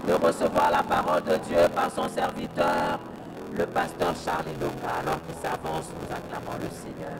de recevoir la parole de Dieu par son serviteur, le pasteur Charlie Loka. Alors qu'il s'avance, nous acclamons le Seigneur.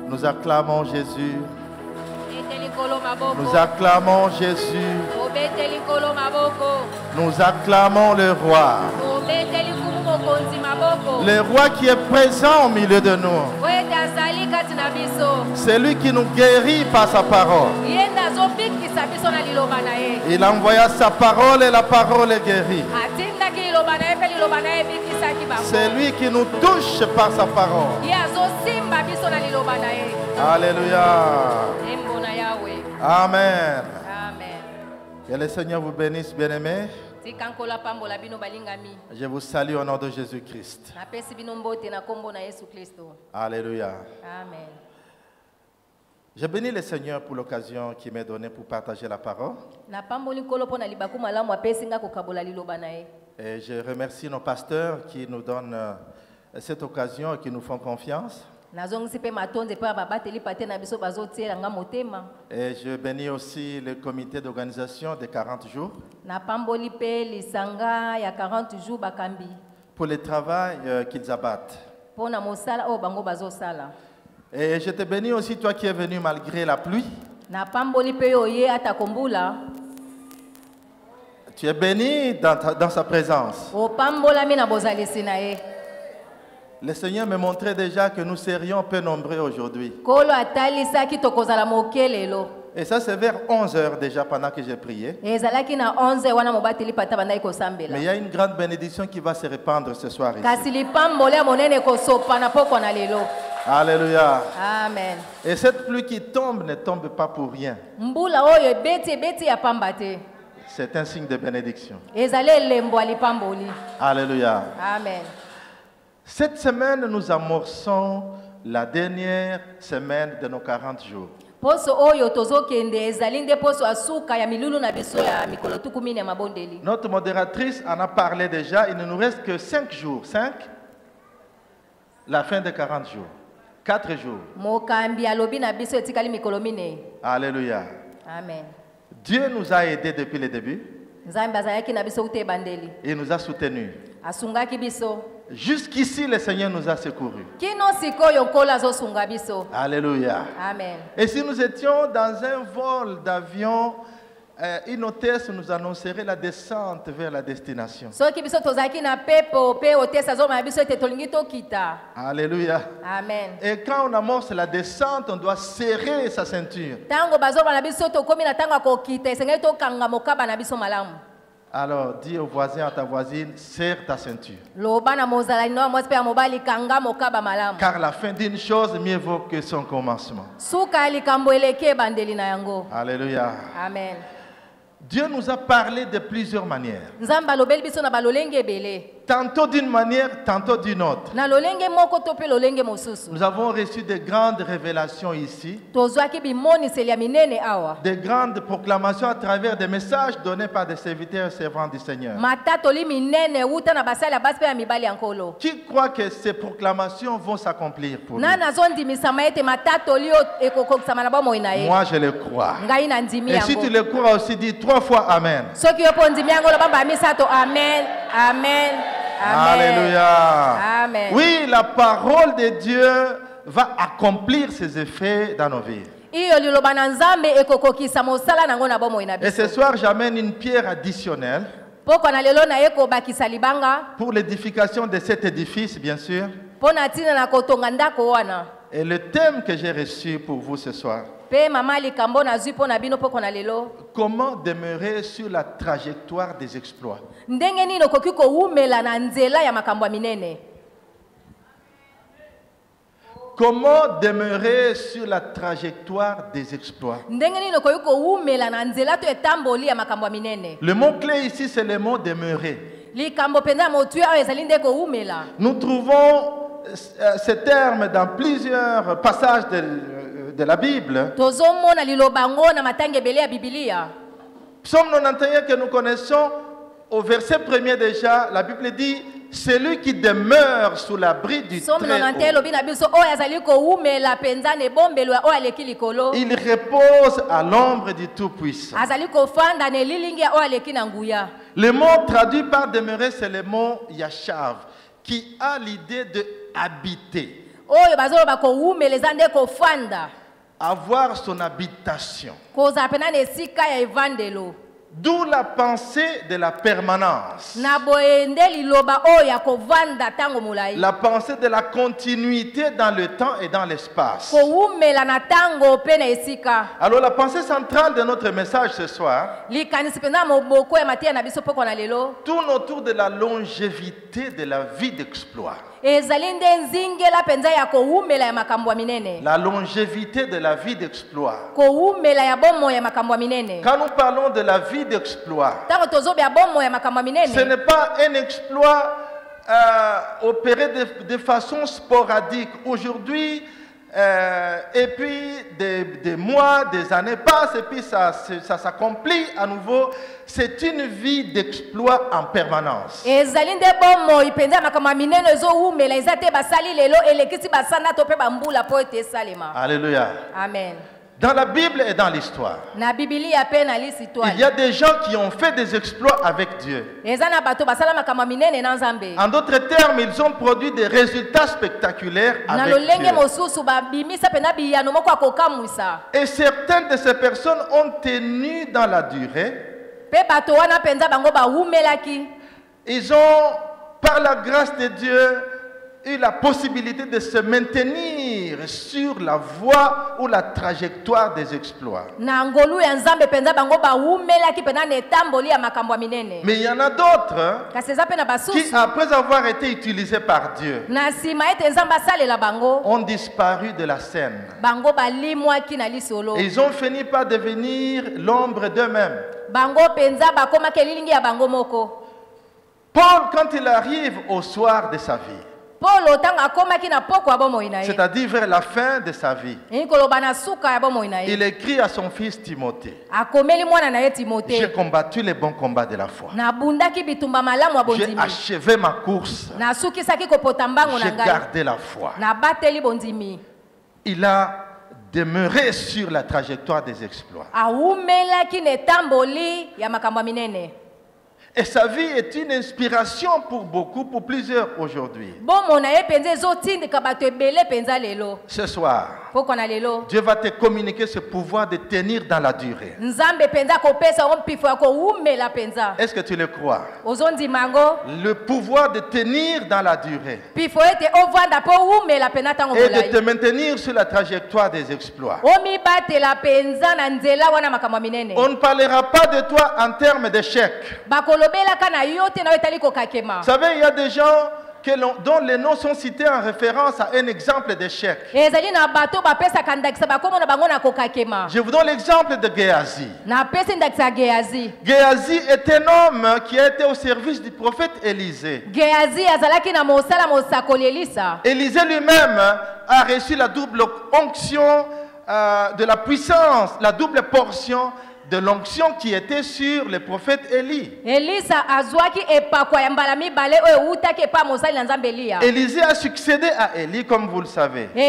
Nous acclamons Jésus. Nous acclamons Jésus. Nous acclamons le roi. Le roi qui est présent au milieu de nous. C'est lui qui nous guérit par sa parole. Il envoya sa parole et la parole est guérie. C'est lui qui nous touche par sa parole. Alléluia. Amen. Que le Seigneur vous bénisse, bien-aimés. Je vous salue au nom de Jésus-Christ. Alléluia. Amen. Je bénis le Seigneur pour l'occasion qu'il m'est donnée pour partager la parole. Et je remercie nos pasteurs qui nous donnent cette occasion et qui nous font confiance. Et je bénis aussi le comité d'organisation des 40 jours pour le travail qu'ils abattent. Et je te bénis aussi, toi qui es venu malgré la pluie. Tu es béni dans sa présence. Le Seigneur me montrait déjà que nous serions peu nombreux aujourd'hui. Et ça, c'est vers 11 h déjà pendant que j'ai prié. Mais il y a une grande bénédiction qui va se répandre ce soir ici. Alléluia. Amen. Et cette pluie qui tombe ne tombe pas pour rien. C'est un signe de bénédiction. Alléluia. Amen. Cette semaine, nous amorçons la dernière semaine de nos 40 jours. Notre modératrice en a parlé déjà. Il ne nous reste que 5 jours. 5? La fin de 40 jours. 4 jours. Alléluia. Amen. Dieu nous a aidés depuis le début. Il nous a soutenus. Jusqu'ici, le Seigneur nous a secourus. Alléluia. Amen. Et si nous étions dans un vol d'avion, une hôtesse nous annoncerait la descente vers la destination. Alléluia. Amen. Et quand on amorce la descente, on doit serrer sa ceinture. Alors, dis au voisin, à ta voisine, serre ta ceinture. Car la fin d'une chose, mieux vaut que son commencement. Alléluia. Amen. Dieu nous a parlé de plusieurs manières. Tantôt d'une manière, tantôt d'une autre. Nous avons reçu de grandes révélations ici. De grandes proclamations à travers des messages donnés par des serviteurs et servants du Seigneur. Qui croit que ces proclamations vont s'accomplir pour nous? Moi, je le crois. Et si tu le crois aussi, dis 3 fois Amen. Amen. Amen. Alléluia. Amen. Oui, la parole de Dieu va accomplir ses effets dans nos vies. Et ce soir, j'amène une pierre additionnelle pour l'édification de cet édifice, bien sûr. Et le thème que j'ai reçu pour vous ce soir: comment demeurer sur la trajectoire des exploits. Comment demeurer sur la trajectoire des exploits. Le mot-clé ici, c'est le mot demeurer. Nous trouvons ce terme dans plusieurs passages de la Bible. Psaume 91 que nous connaissons, au verset 1er déjà, la Bible dit: celui qui demeure sous l'abri du Très-Haut, il repose à l'ombre du Tout-Puissant. Le mot traduit par demeurer, c'est le mot yashav, qui a l'idée de habiter, avoir son habitation. D'où la pensée de la permanence, la pensée de la continuité dans le temps et dans l'espace. Alors la pensée centrale de notre message ce soir tourne autour de la longévité de la vie d'exploit. La longévité de la vie d'exploit. Quand nous parlons de la vie d'exploit, ce n'est pas un exploit opéré de façon sporadique. Aujourd'hui, et puis des mois, des années passent, et puis ça s'accomplit à nouveau. C'est une vie d'exploit en permanence. Alléluia. Amen. Dans la Bible et dans l'histoire, il y a des gens qui ont fait des exploits avec Dieu. En d'autres termes, ils ont produit des résultats spectaculaires avec Dieu. Et certaines de ces personnes ont tenu dans la durée. Ils ont, par la grâce de Dieu, eu la possibilité de se maintenir sur la voie ou la trajectoire des exploits. Mais il y en a d'autres qui, après avoir été utilisés par Dieu, ont disparu de la scène. Et ils ont fini par devenir l'ombre d'eux-mêmes. Paul, quand il arrive au soir de sa vie, c'est-à-dire vers la fin de sa vie, il écrit à son fils Timothée: j'ai combattu les bons combats de la foi. J'ai achevé ma course. J'ai gardé la foi. Il a demeuré sur la trajectoire des exploits. Et sa vie est une inspiration pour beaucoup, pour plusieurs aujourd'hui. Ce soir, Dieu va te communiquer ce pouvoir de tenir dans la durée. Est-ce que tu le crois? Le pouvoir de tenir dans la durée. Et de te maintenir sur la trajectoire des exploits. On ne parlera pas de toi en termes d'échec. Vous savez, il y a des gens dont les noms sont cités en référence à un exemple d'échec. Je vous donne l'exemple de Géasi. Géasi est un homme qui a été au service du prophète Élisée. Élisée lui-même a reçu la double onction de la puissance, la double portion de l'onction qui était sur le prophète Élie. Élisée a succédé à Élie, comme vous le savez. Et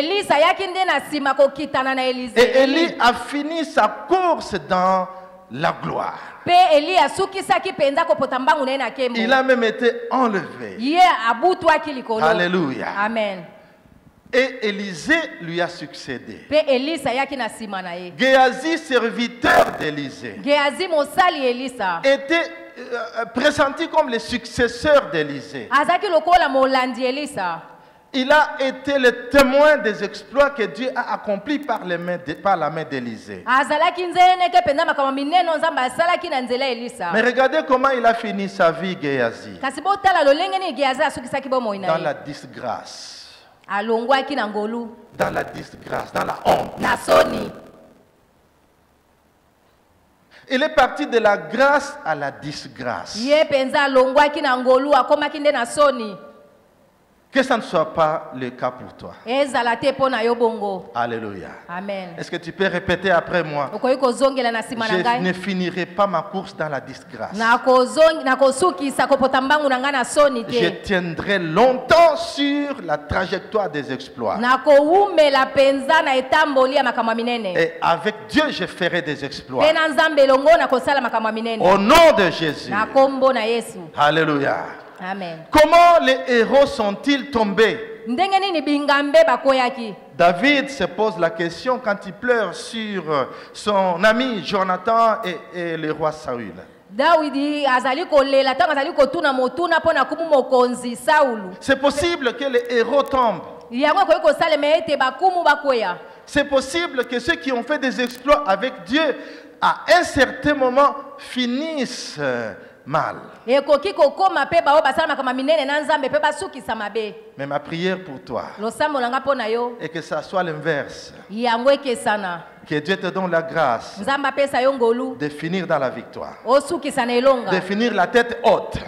Élie a fini sa course dans la gloire. Il a même été enlevé. Alléluia. Amen. Et Élisée lui a succédé. Géasi, serviteur d'Élisée, était pressenti comme le successeur d'Élisée. Il a été le témoin des exploits que Dieu a accomplis par la main d'Élisée. Mais regardez comment il a fini sa vie, Géasi. Dans la disgrâce. Dans la disgrâce, dans la honte. Il est parti de la grâce à la disgrâce. Que ça ne soit pas le cas pour toi. Alléluia. Amen. Est-ce que tu peux répéter après moi? Je ne finirai pas ma course dans la disgrâce. Je tiendrai longtemps sur la trajectoire des exploits. Et avec Dieu, je ferai des exploits. Au nom de Jésus. Alléluia. Amen. Comment les héros sont-ils tombés? David se pose la question quand il pleure sur son ami Jonathan et le roi Saül. C'est possible que les héros tombent. C'est possible que ceux qui ont fait des exploits avec Dieu à un certain moment finissent mal. Mais ma prière pour toi est que ça soit l'inverse. Que Dieu te donne la grâce de finir dans la victoire, de finir la tête haute,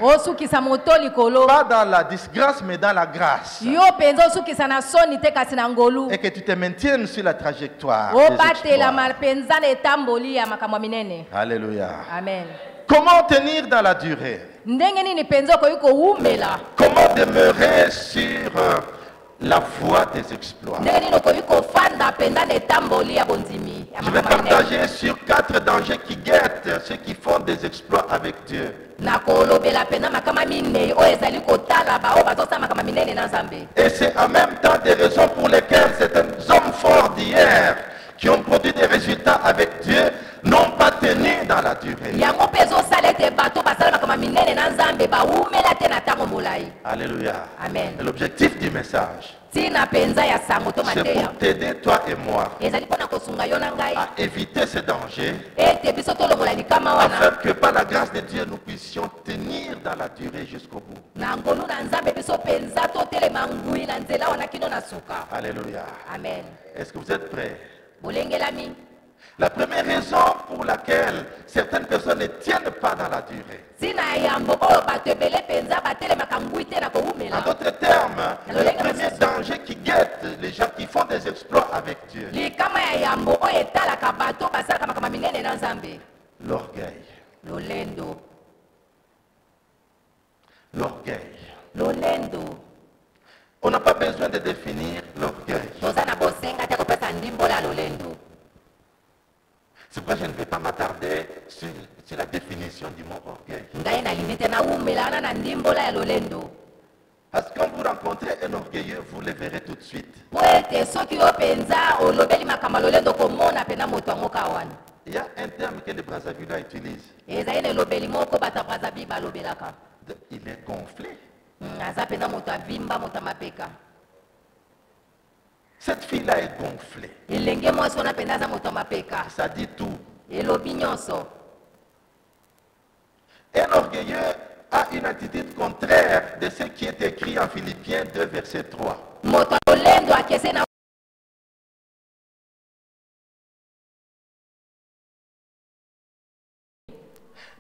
pas dans la disgrâce mais dans la grâce, et que tu te maintiennes sur la trajectoire des exploits. Alléluia. Amen. Comment tenir dans la durée? Comment demeurer sur la voie des exploits? Je vais partager sur 4 dangers qui guettent ceux qui font des exploits avec Dieu. Et c'est en même temps des raisons pour lesquelles certains hommes forts d'hier qui ont produit des résultats avec Dieu n'ont pas tenu dans la durée. Alléluia. Amen. Et l'objectif du message, c'est pour t'aider, toi et moi, à éviter ces dangers, afin que par la grâce de Dieu, nous puissions tenir dans la durée jusqu'au bout. Alléluia. Amen. Est-ce que vous êtes prêts? La première raison pour laquelle certaines personnes ne tiennent pas dans la durée. En d'autres termes, le premier danger qui guette les gens qui font des exploits avec Dieu. L'orgueil. L'orgueil. On n'a pas besoin de définir l'orgueil. C'est pourquoi je ne vais pas m'attarder sur la définition du mot orgueil. Parce que quand vous rencontrez un orgueilleux, vous le verrez tout de suite. Il y a un terme que les Brazzavillois utilisent. Il est gonflé. Cette fille-là est gonflée. Ça dit tout. Un orgueilleux a une attitude contraire de ce qui est écrit en Philippiens 2, verset 3.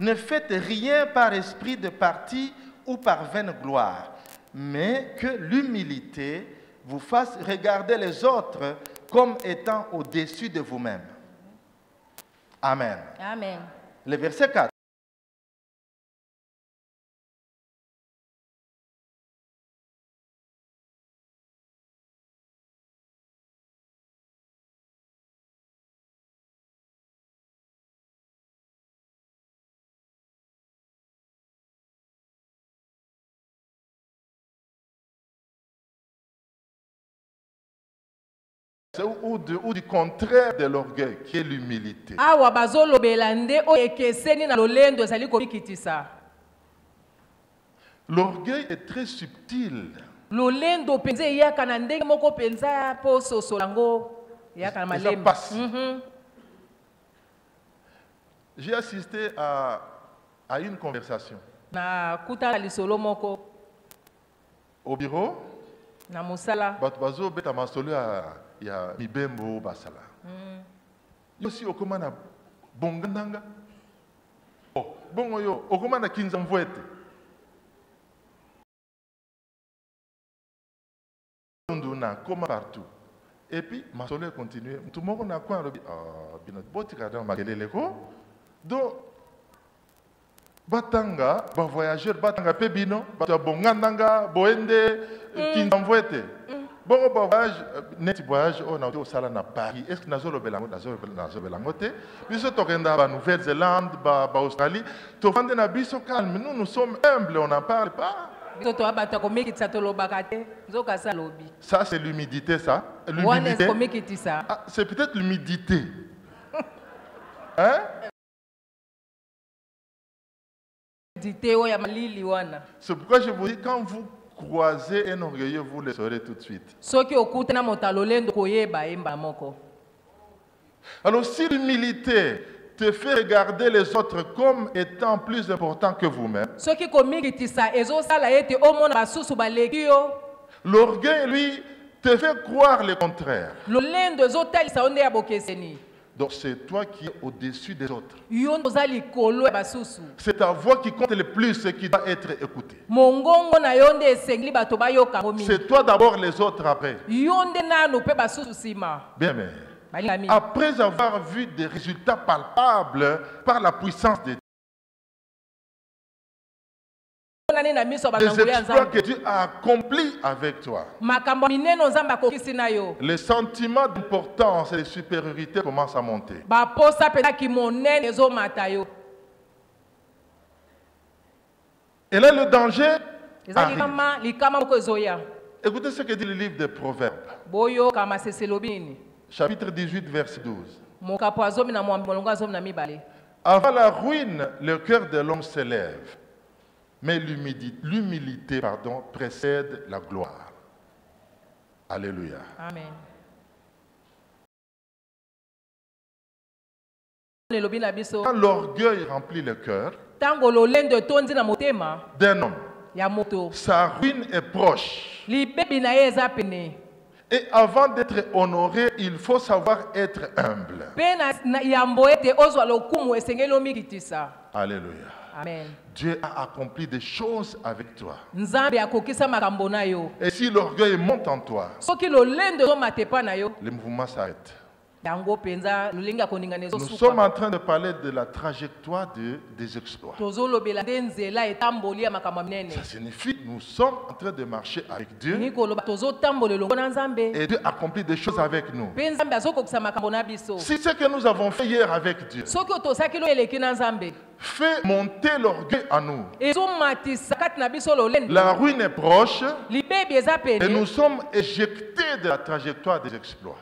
Ne faites rien par esprit de parti ou par vaine gloire, mais que l'humilité vous fasse regarder les autres comme étant au-dessus de vous-même. Amen. Amen. Le verset 4. Ou du contraire de l'orgueil, qui est l'humilité. L'orgueil est très subtil. Ça passe. J'ai assisté à une conversation. Au bureau, il y a Mibembo Basala. Yosi okomana bongandanga. Oh, bongo yo okomana kinzamvwete. Na comme partout. Et puis Masolo continue. Tout le monde a quoi binot botika dans makelele ko. Donc batanga ba voyageur batanga pe bino ba bongandanga boende kinzamvwete. Bon voyage, net voyage, on a été au salon à Paris. Est-ce que nous avons belangote? Nous sommes en Nouvelle-Zélande, en Australie. Tout le monde est calme. Nous sommes humbles, on n'en parle pas. Ça, c'est l'humidité, ça. Ah, c'est peut-être l'humidité. Hein? C'est pourquoi je vous dis, quand vous croisez un orgueilleux, vous le saurez tout de suite. Alors si l'humilité te fait regarder les autres comme étant plus importants que vous-même, l'orgueil, lui, te fait croire le contraire. Donc c'est toi qui es au-dessus des autres. C'est ta voix qui compte le plus et qui doit être écoutée. C'est toi d'abord, les autres après. Bien, mais après avoir vu des résultats palpables par la puissance de Dieu, exploits que Dieu a accomplis avec toi. Les sentiments d'importance et de supériorité commencent à monter. Et là, le danger arrive. Écoutez ce que dit le livre des Proverbes. Chapitre 18, verset 12. Avant la ruine, le cœur de l'homme s'élève, mais l'humilité précède la gloire. Alléluia. Amen. Quand l'orgueil remplit le cœur d'un homme, sa ruine est proche. Et avant d'être honoré, il faut savoir être humble. Alléluia. Amen. Dieu a accompli des choses avec toi. Et si l'orgueil monte en toi, le mouvement s'arrête. Nous sommes en train de parler de la trajectoire des exploits. Ça signifie que nous sommes en train de marcher avec Dieu. Et Dieu accomplit des choses avec nous. Si ce que nous avons fait hier avec Dieu fait monter l'orgueil à nous, la ruine est proche et nous sommes éjectés de la trajectoire des exploits.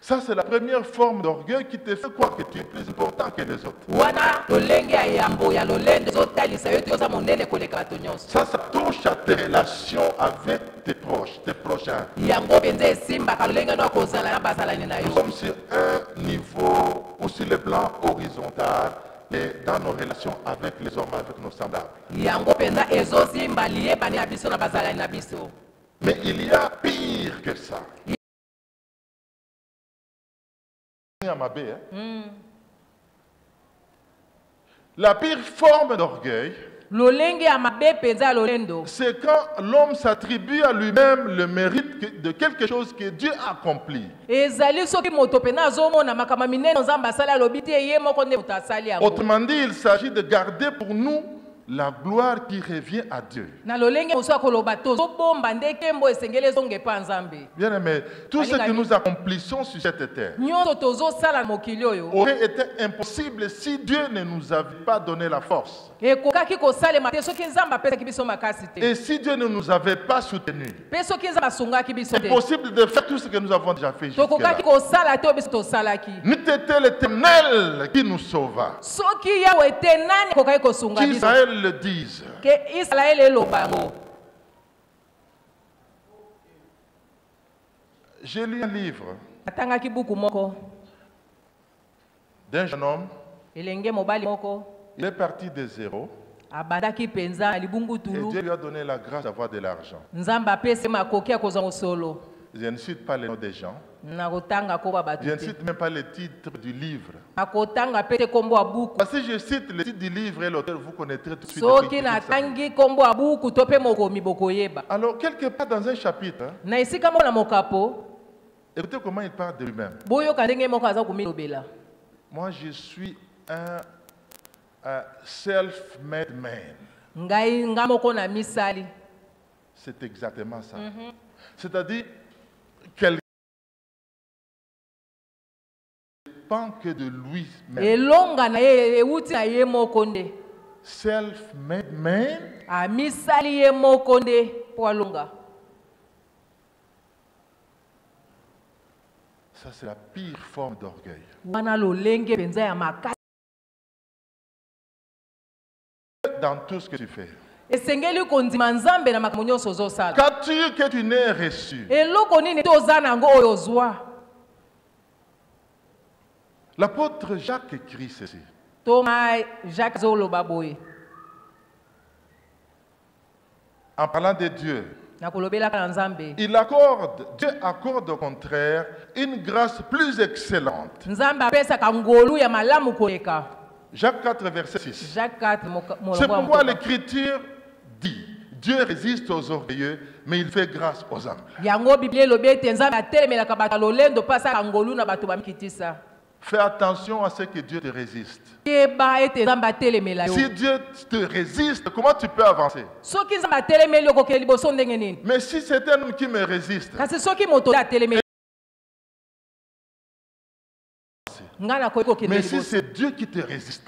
Ça, c'est la première forme d'orgueil qui te fait croire que tu es plus important que les autres. Ça touche à tes relations avec tes proches, tes prochains. Nous sommes sur un niveau ou sur le plan horizontal et dans nos relations avec les hommes, avec nos semblables. Mais il y a pire que ça. La pire forme d'orgueil, c'est quand l'homme s'attribue à lui-même le mérite de quelque chose que Dieu a accompli. Autrement dit, il s'agit de garder pour nous la gloire qui revient à Dieu. Bien aimé, tout ce que nous accomplissons sur cette terre aurait été impossible si Dieu ne nous avait pas donné la force. Et si Dieu ne nous avait pas soutenus, c'est possible de faire tout ce que nous avons déjà fait jusque-là. N'eût été l'Éternel qui nous sauva. Qu'Israël le dise. J'ai lu un livre d'un jeune homme. Il est parti de zéro. Et Dieu lui a donné la grâce d'avoir de l'argent. Je ne cite pas les noms des gens. Je ne cite même pas le titre du livre. Parce que si je cite le titre du livre et l'auteur, vous connaîtrez tout de suite. Alors, quelque part dans un chapitre, écoutez comment il parle de lui-même. Moi, je suis un self-made man. C'est exactement ça. C'est-à-dire, quelqu'un ne dépend que de lui-même. Self-made man. Ça, c'est la pire forme d'orgueil. Dans tout ce que tu fais. Qu'as-tu que tu n'aies reçu? L'apôtre Jacques écrit ceci. En parlant de Dieu, Dieu accorde au contraire une grâce plus excellente. Jacques 4, verset 6. C'est pourquoi l'Écriture dit, Dieu résiste aux orgueilleux, mais il fait grâce aux humbles. Fais attention à ce que Dieu te résiste. Si Dieu te résiste, comment tu peux avancer? Mais si c'est un homme qui me résiste, mais si c'est Dieu qui te résiste,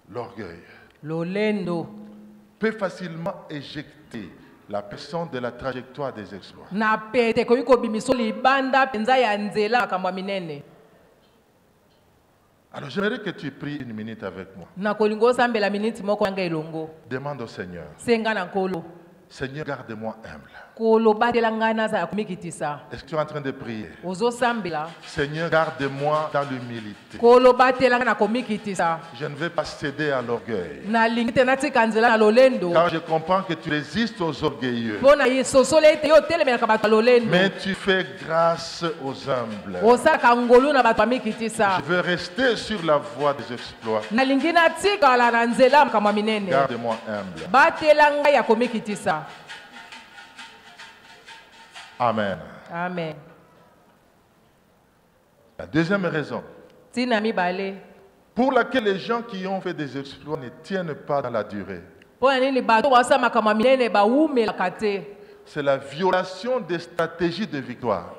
l'orgueil peut facilement éjecter la personne de la trajectoire des exploits. Alors j'aimerais que tu pries une minute avec moi. Demande au Seigneur. Seigneur, garde-moi humble. Est-ce que tu es en train de prier? Seigneur, garde-moi dans l'humilité. Je ne vais pas céder à l'orgueil. Car je comprends que tu résistes aux orgueilleux. Mais tu fais grâce aux humbles. Je veux rester sur la voie des exploits. Garde-moi humble. Amen. Amen. La deuxième raison pour laquelle les gens qui ont fait des exploits ne tiennent pas dans la durée, c'est la violation des stratégies de victoire.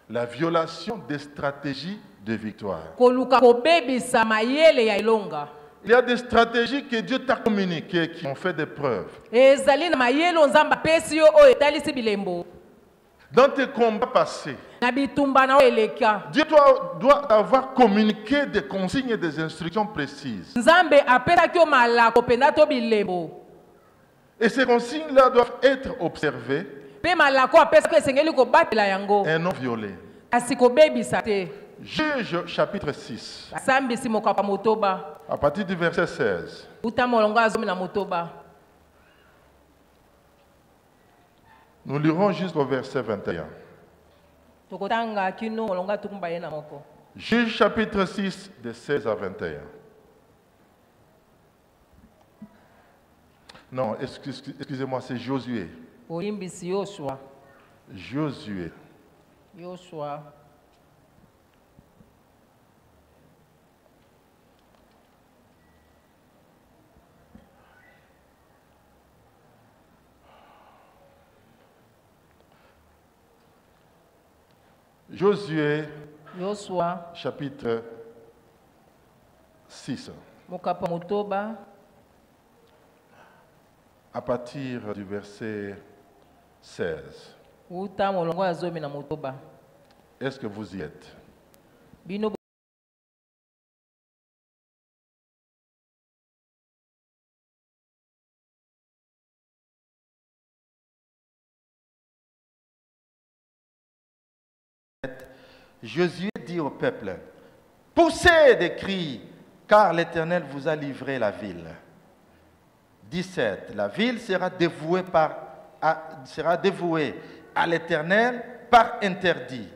La violation des stratégies de victoire. Il y a des stratégies que Dieu t'a communiquées qui ont fait des preuves. Dans tes combats passés, Dieu doit avoir communiqué des consignes et des instructions précises. Et ces consignes-là doivent être observées et non violées. Juge chapitre 6. À partir du verset 16. Nous lirons jusqu'au verset 21. Juge chapitre 6, de 16 à 21. Non, excusez-moi, c'est Josué. Josué. Josué, chapitre 6. À partir du verset 16. Est-ce que vous y êtes? Josué dit au peuple, poussez des cris, car l'Éternel vous a livré la ville. 17. La ville sera dévouée à l'Éternel par interdit,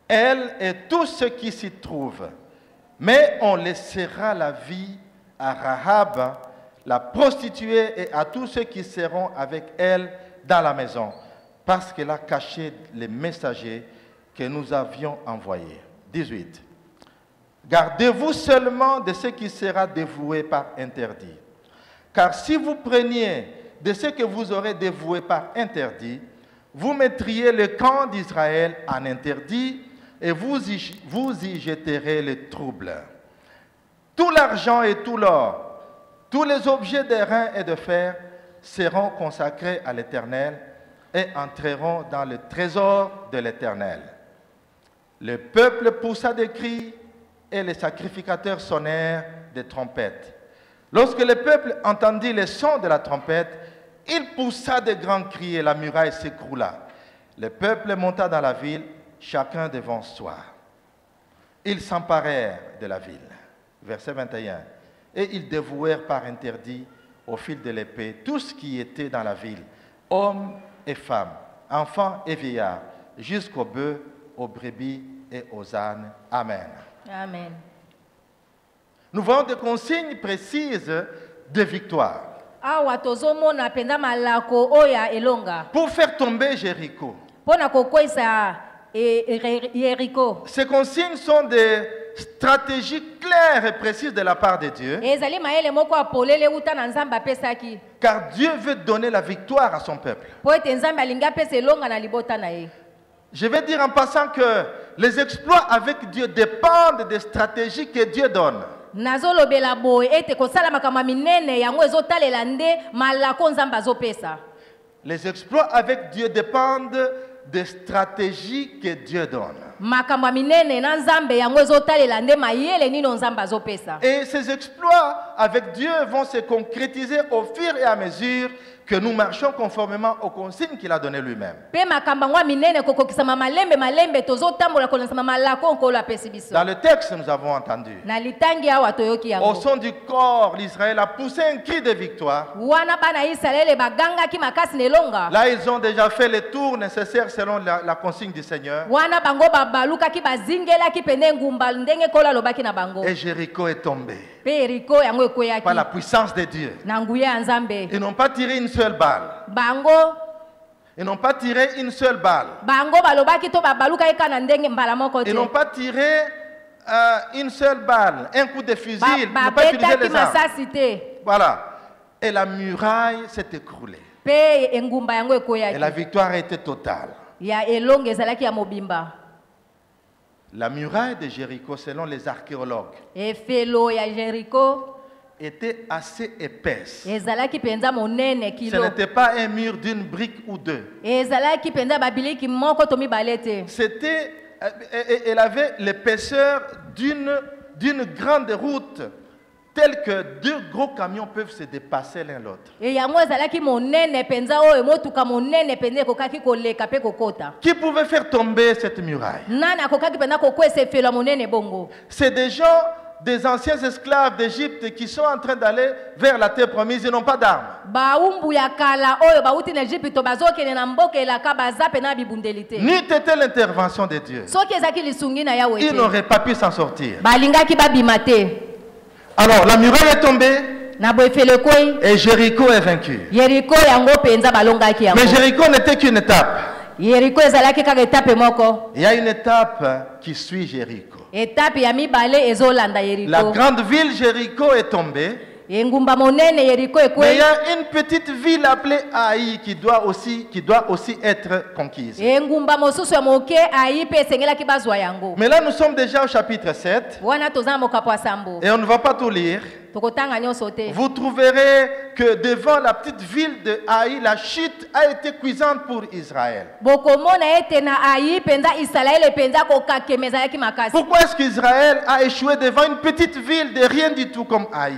elle et tout ce qui s'y trouve. Mais on laissera la vie à Rahab, la prostituée, et à tous ceux qui seront avec elle dans la maison, parce qu'elle a caché les messagers que nous avions envoyés. 18. Gardez-vous seulement de ce qui sera dévoué par interdit. Car si vous preniez de ce que vous aurez dévoué par interdit, vous mettriez le camp d'Israël en interdit et vous y jetterez les troubles. Tout l'argent et tout l'or, tous les objets d'airain et de fer seront consacrés à l'Éternel et entreront dans le trésor de l'Éternel. Le peuple poussa des cris et les sacrificateurs sonnèrent des trompettes. Lorsque le peuple entendit le son de la trompette, il poussa de grands cris et la muraille s'écroula. Le peuple monta dans la ville, chacun devant soi. Ils s'emparèrent de la ville. Verset 21. Et ils dévouèrent par interdit, au fil de l'épée, tout ce qui était dans la ville, hommes et femmes, enfants et vieillards, jusqu'aux bœufs, aux brebis et aux ânes. Amen. Amen. Nous voyons des consignes précises de victoire. Pour faire tomber Jéricho. Ces consignes sont des stratégies claires et précises de la part de Dieu. Car Dieu veut donner la victoire à son peuple. Je vais dire en passant que les exploits avec Dieu dépendent des stratégies que Dieu donne. Les exploits avec Dieu dépendent des stratégies que Dieu donne. Et ces exploits avec Dieu vont se concrétiser au fur et à mesure que nous marchons conformément aux consignes qu'il a données lui-même. Dans le texte, nous avons entendu, au son du corps, l'Israël a poussé un cri de victoire. Là, ils ont déjà fait les tours nécessaires selon la consigne du Seigneur. Et Jéricho est tombé par la puissance de Dieu. Ils n'ont pas tiré une seule balle. Ils n'ont pas tiré une seule balle. Ils n'ont pas tiré une seule balle, un coup de fusil. Ils n'ont pas utilisé les armes. Voilà. Et la muraille s'est écroulée. Et la victoire a été totale. La muraille de Jéricho, selon les archéologues, était assez épaisse. Ce n'était pas un mur d'une brique ou deux. C'était, elle avait l'épaisseur d'une grande route, telle que deux gros camions peuvent se dépasser l'un l'autre. Qui pouvait faire tomber cette muraille? C'est des gens, des anciens esclaves d'Égypte qui sont en train d'aller vers la terre promise. Ils n'ont pas d'armes. N'eût été l'intervention de Dieu, ils n'auraient pas pu s'en sortir. Alors la muraille est tombée et Jéricho est vaincu. Mais Jéricho n'était qu'une étape. Il y a une étape qui suit Jéricho. La grande ville Jéricho est tombée. Mais il y a une petite ville appelée Haï qui doit aussi être conquise. Mais là nous sommes déjà au chapitre 7 et on ne va pas tout lire. Vous trouverez que devant la petite ville de Haï, la chute a été cuisante pour Israël. Pourquoi est-ce qu'Israël a échoué devant une petite ville de rien du tout comme Haï?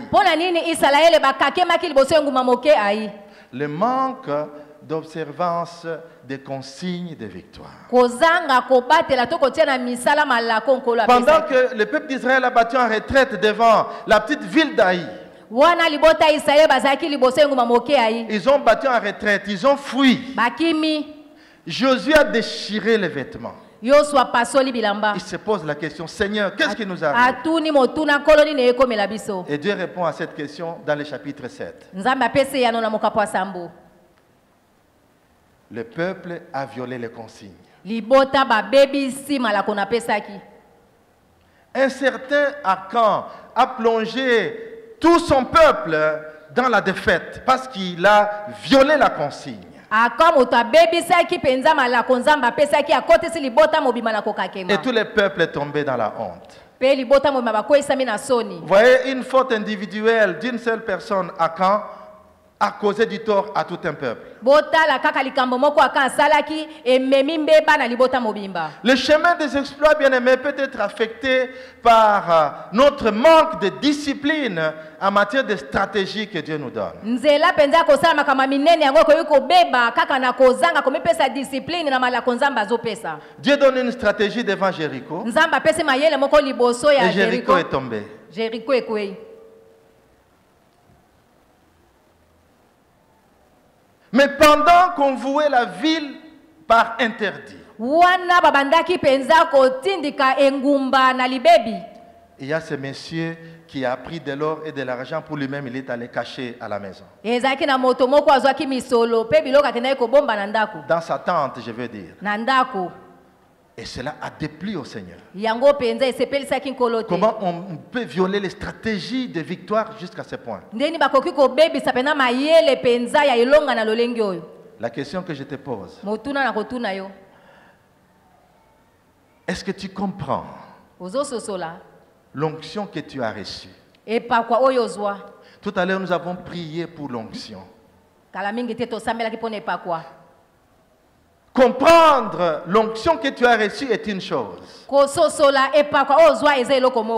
Le manque d'observance des consignes de victoire. Pendant que le peuple d'Israël a battu en retraite devant la petite ville d'Haï, ils ont battu en retraite, ils ont fui. Josué a déchiré les vêtements. Il se pose la question, Seigneur, qu'est-ce qui nous arrive? Et Dieu répond à cette question dans le chapitre 7. Le peuple a violé les consignes. Un certain Akan a plongé tout son peuple dans la défaite parce qu'il a violé la consigne. Et tout le peuple est tombé dans la honte. Vous voyez, une faute individuelle d'une seule personne, Akan, a causé du tort à tout un peuple. Le chemin des exploits, bien-aimés, peut être affecté par notre manque de discipline en matière de stratégie que Dieu nous donne. Dieu donne une stratégie devant Jéricho et Jéricho est tombé. Mais pendant qu'on vouait la ville par interdit. Il y a ce monsieur qui a pris de l'or et de l'argent pour lui-même, il est allé cacher à la maison. Dans sa tente, je veux dire. Et cela a déplu au Seigneur. Comment on peut violer les stratégies de victoire jusqu'à ce point? La question que je te pose, est-ce que tu comprends l'onction que tu as reçue? Tout à l'heure, nous avons prié pour l'onction. Comprendre l'onction que tu as reçue est une chose.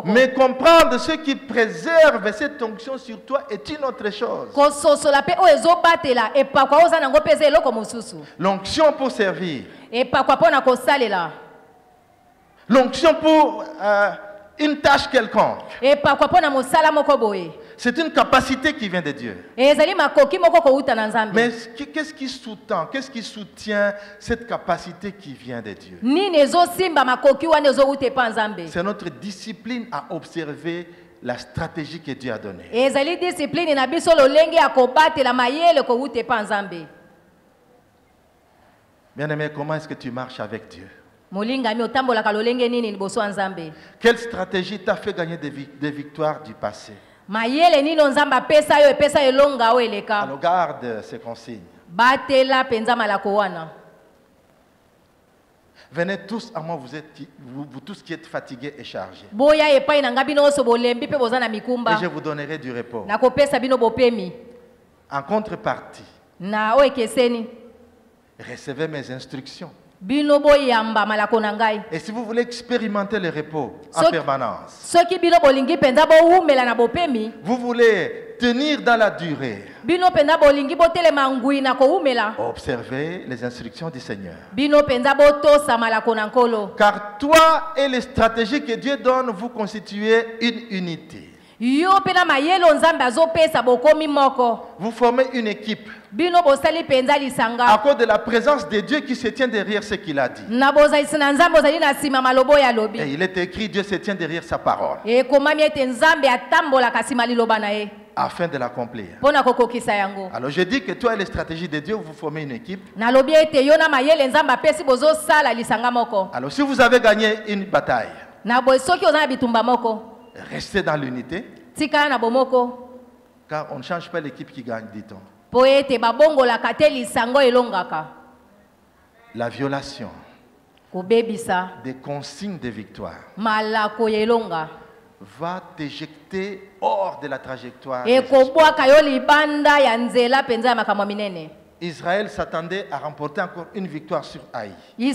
Mais comprendre ce qui préserve cette onction sur toi est une autre chose. L'onction pour servir. L'onction pour une tâche quelconque. C'est une capacité qui vient de Dieu. Mais qu'est-ce qui sous-tend, qu'est-ce qui soutient cette capacité qui vient de Dieu? C'est notre discipline à observer la stratégie que Dieu a donnée. Bien-aimé, comment est-ce que tu marches avec Dieu? Quelle stratégie t'a fait gagner des victoires du passé? Alors garde ces consignes. Venez tous à moi, vous tous qui êtes fatigués et chargés. Et je vous donnerai du repos. En contrepartie, recevez mes instructions. Et si vous voulez expérimenter le repos en permanence, vous voulez tenir dans la durée, observez les instructions du Seigneur. Car toi et les stratégies que Dieu donne, vous constituez une unité. Vous formez une équipe à cause de la présence de Dieu qui se tient derrière ce qu'il a dit. Et il est écrit, Dieu se tient derrière sa parole afin de l'accomplir. Alors je dis que toi et les stratégies de Dieu, vous formez une équipe. Alors si vous avez gagné une bataille, restez dans l'unité, car on ne change pas l'équipe qui gagne, dit-on. La violation des consignes de victoire va t'éjecter hors de la trajectoire. Israël s'attendait à remporter encore une victoire sur Haï. Mais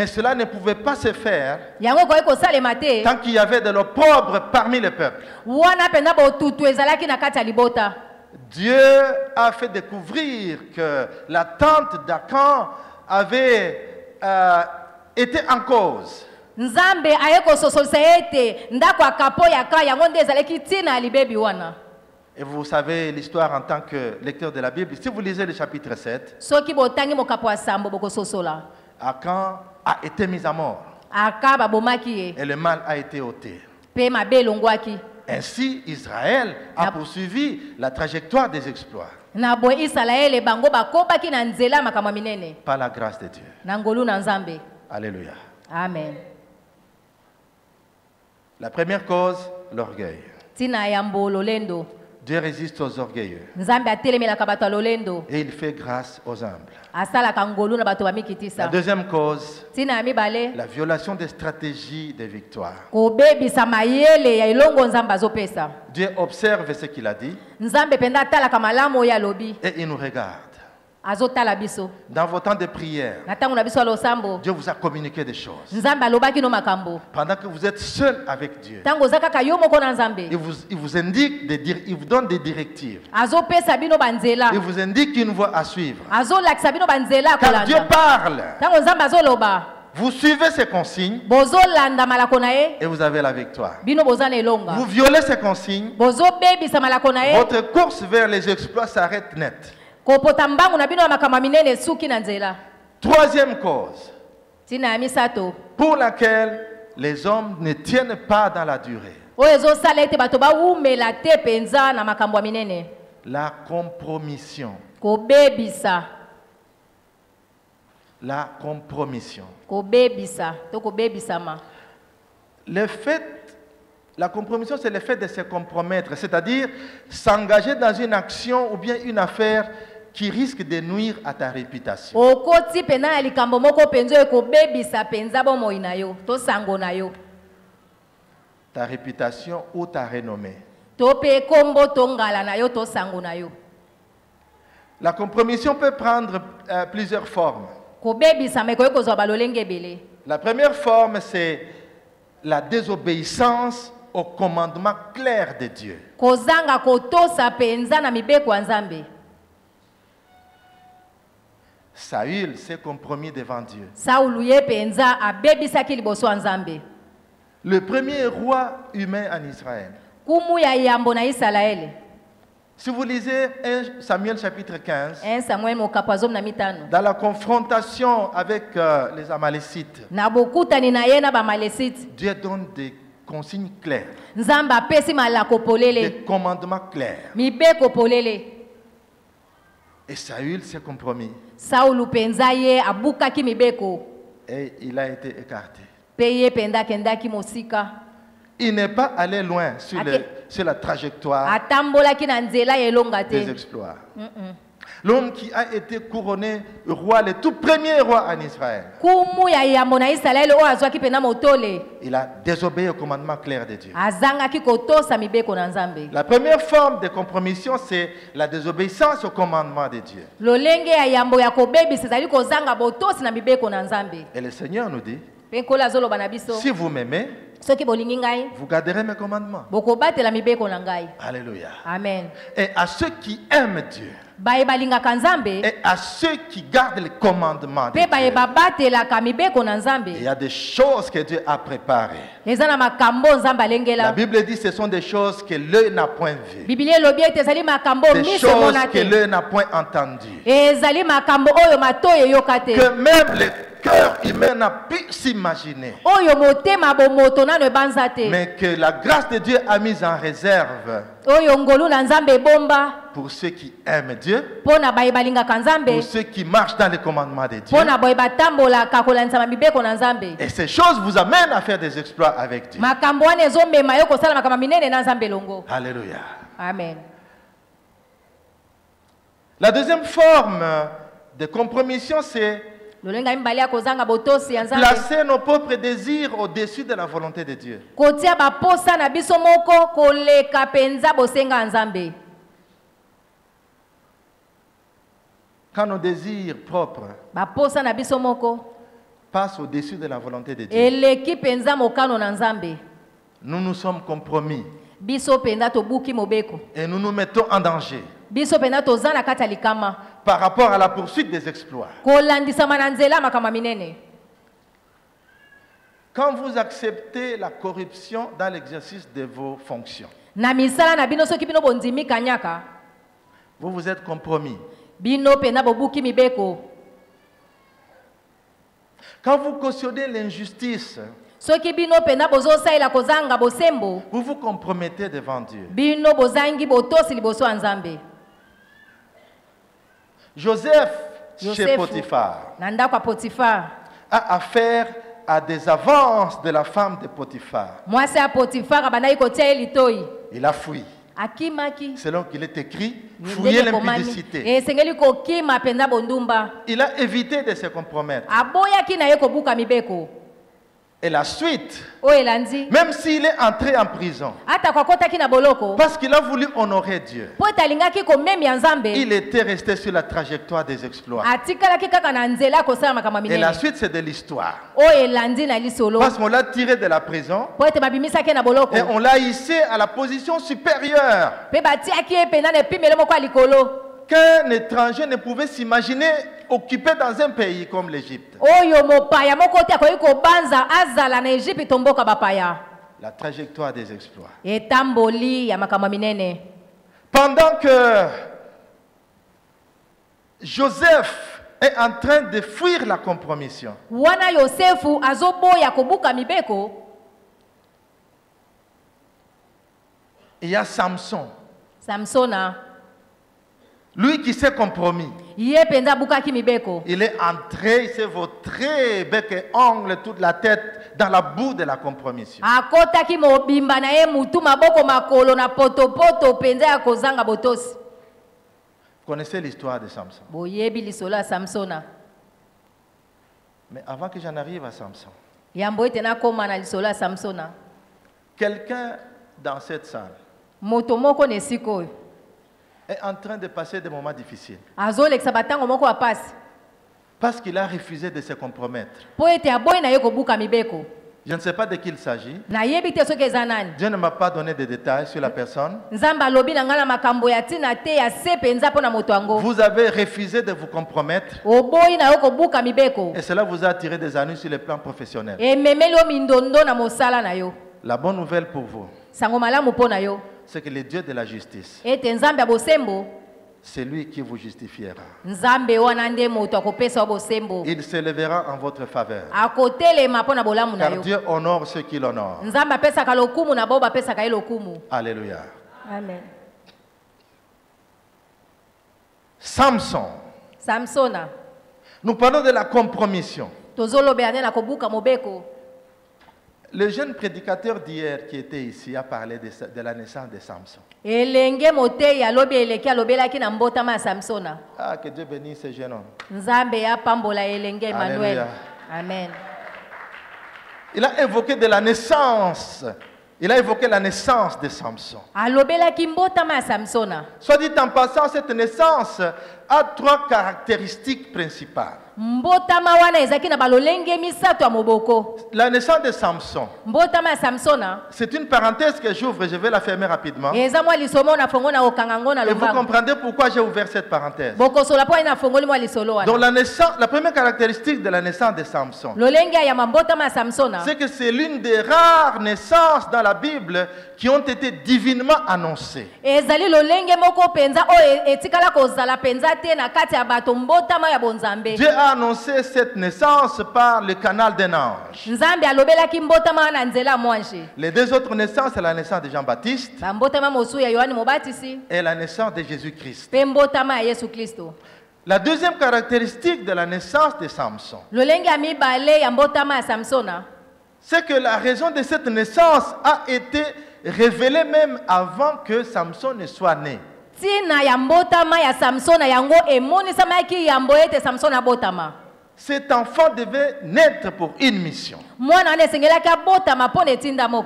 cela ne pouvait pas se faire tant qu'il y avait de l'opprobre parmi les peuples. Dieu a fait découvrir que la tente d'Akan avait été en cause. Et vous savez l'histoire en tant que lecteur de la Bible. Si vous lisez le chapitre 7, Akan a été mis à mort. Et le mal a été ôté. Ainsi, Israël a poursuivi la trajectoire des exploits. Par la grâce de Dieu. Alléluia. Amen. La première cause, l'orgueil. Dieu résiste aux orgueilleux. Et il fait grâce aux humbles. La deuxième cause, la violation des stratégies de victoire. Dieu observe ce qu'il a dit et il nous regarde. Dans vos temps de prière, Dieu vous a communiqué des choses. Pendant que vous êtes seul avec Dieu, il vous indique, il vous donne des directives. Il vous indique une voie à suivre. Car Dieu parle. Vous suivez ces consignes et vous avez la victoire. Vous violez ces consignes, votre course vers les exploits s'arrête net. Troisième cause pour laquelle les hommes ne tiennent pas dans la durée. La compromission. La compromission. La compromission, c'est le fait de se compromettre, c'est-à-dire s'engager dans une action ou bien une affaire qui risque de nuire à ta réputation. Ta réputation ou ta renommée. La compromission peut prendre plusieurs formes. La première forme, c'est la désobéissance au commandement clair de Dieu. Saül s'est compromis devant Dieu. Le premier roi humain en Israël. Si vous lisez 1 Samuel chapitre 15, dans la confrontation avec les Amalécites, Dieu donne des consignes claires, des commandements clairs. Et Saül s'est compromis. Et il a été écarté. Il n'est pas allé loin sur la trajectoire des exploits. L'homme qui a été couronné roi, le tout premier roi en Israël, il a désobéi au commandement clair de Dieu. La première forme de compromission, c'est la désobéissance au commandement de Dieu. Et le Seigneur nous dit, si vous m'aimez, vous garderez mes commandements. Alléluia. Amen. Et à ceux qui aiment Dieu, et à ceux qui gardent les commandements de Dieu, il y a des choses que Dieu a préparées. La Bible dit que ce sont des choses que l'œil n'a point vues, des choses que l'œil n'a point entendues, que même les cœur humain n'a pu s'imaginer, mais que la grâce de Dieu a mis en réserve pour ceux qui aiment Dieu, pour ceux qui marchent dans les commandements de Dieu. Et ces choses vous amènent à faire des exploits avec Dieu. Alléluia. Amen. La deuxième forme de compromission, c'est placer nos propres désirs au-dessus de la volonté de Dieu. Quand nos désirs propres passent au-dessus de la volonté de Dieu, nous nous sommes compromis et nous nous mettons en danger par rapport à la poursuite des exploits. Quand vous acceptez la corruption dans l'exercice de vos fonctions, vous vous êtes compromis. Quand vous cautionnez l'injustice, vous vous compromettez devant Dieu. Joseph, chez Potiphar, a affaire à des avances de la femme de Potiphar. Il a fui. Selon qu'il est écrit, fouiller l'impudicité. Il a évité de se compromettre. Et la suite, même s'il est entré en prison, parce qu'il a voulu honorer Dieu, il était resté sur la trajectoire des exploits. Et la suite, c'est de l'histoire. Parce qu'on l'a tiré de la prison et on l'a hissé à la position supérieure qu'un étranger ne pouvait s'imaginer occupé dans un pays comme l'Égypte. La trajectoire des exploits. Pendant que Joseph est en train de fuir la compromission. Il y a Samson. Lui qui s'est compromis. Il est entré, il s'est vautré bec et ongle toute la tête dans la boue de la compromission. Vous connaissez l'histoire de Samson. Mais avant que j'en arrive à Samson, quelqu'un dans cette salle est en train de passer des moments difficiles. Parce qu'il a refusé de se compromettre. Je ne sais pas de qui il s'agit. Dieu ne m'a pas donné de détails sur la personne. Vous avez refusé de vous compromettre. Et cela vous a attiré des ennuis sur le plan professionnel. La bonne nouvelle pour vous, c'est que le Dieu de la justice, c'est lui qui vous justifiera. Il s'élèvera en votre faveur. Car Dieu honore ceux qui l'honorent. Alléluia. Amen. Samson. Nous parlons de la compromission. Le jeune prédicateur d'hier qui était ici a parlé de la naissance de Samson. Ah, que Dieu bénisse ce jeune homme. Alléluia. Amen. Il a évoqué de la naissance. Il a évoqué la naissance de Samson. Soit dit en passant, cette naissance a 3 caractéristiques principales. La naissance de Samson, c'est une parenthèse que j'ouvre et je vais la fermer rapidement. Et vous comprendrez pourquoi j'ai ouvert cette parenthèse. Donc la première caractéristique de la naissance de Samson, c'est que c'est l'une des rares naissances dans la Bible qui ont été divinement annoncées. Dieu a annoncé cette naissance par le canal d'un ange. Les 2 autres naissances, c'est la naissance de Jean-Baptiste et la naissance de Jésus-Christ. La deuxième caractéristique de la naissance de Samson, c'est que la raison de cette naissance a été révélée même avant que Samson ne soit né. Cet enfant devait naître pour une mission.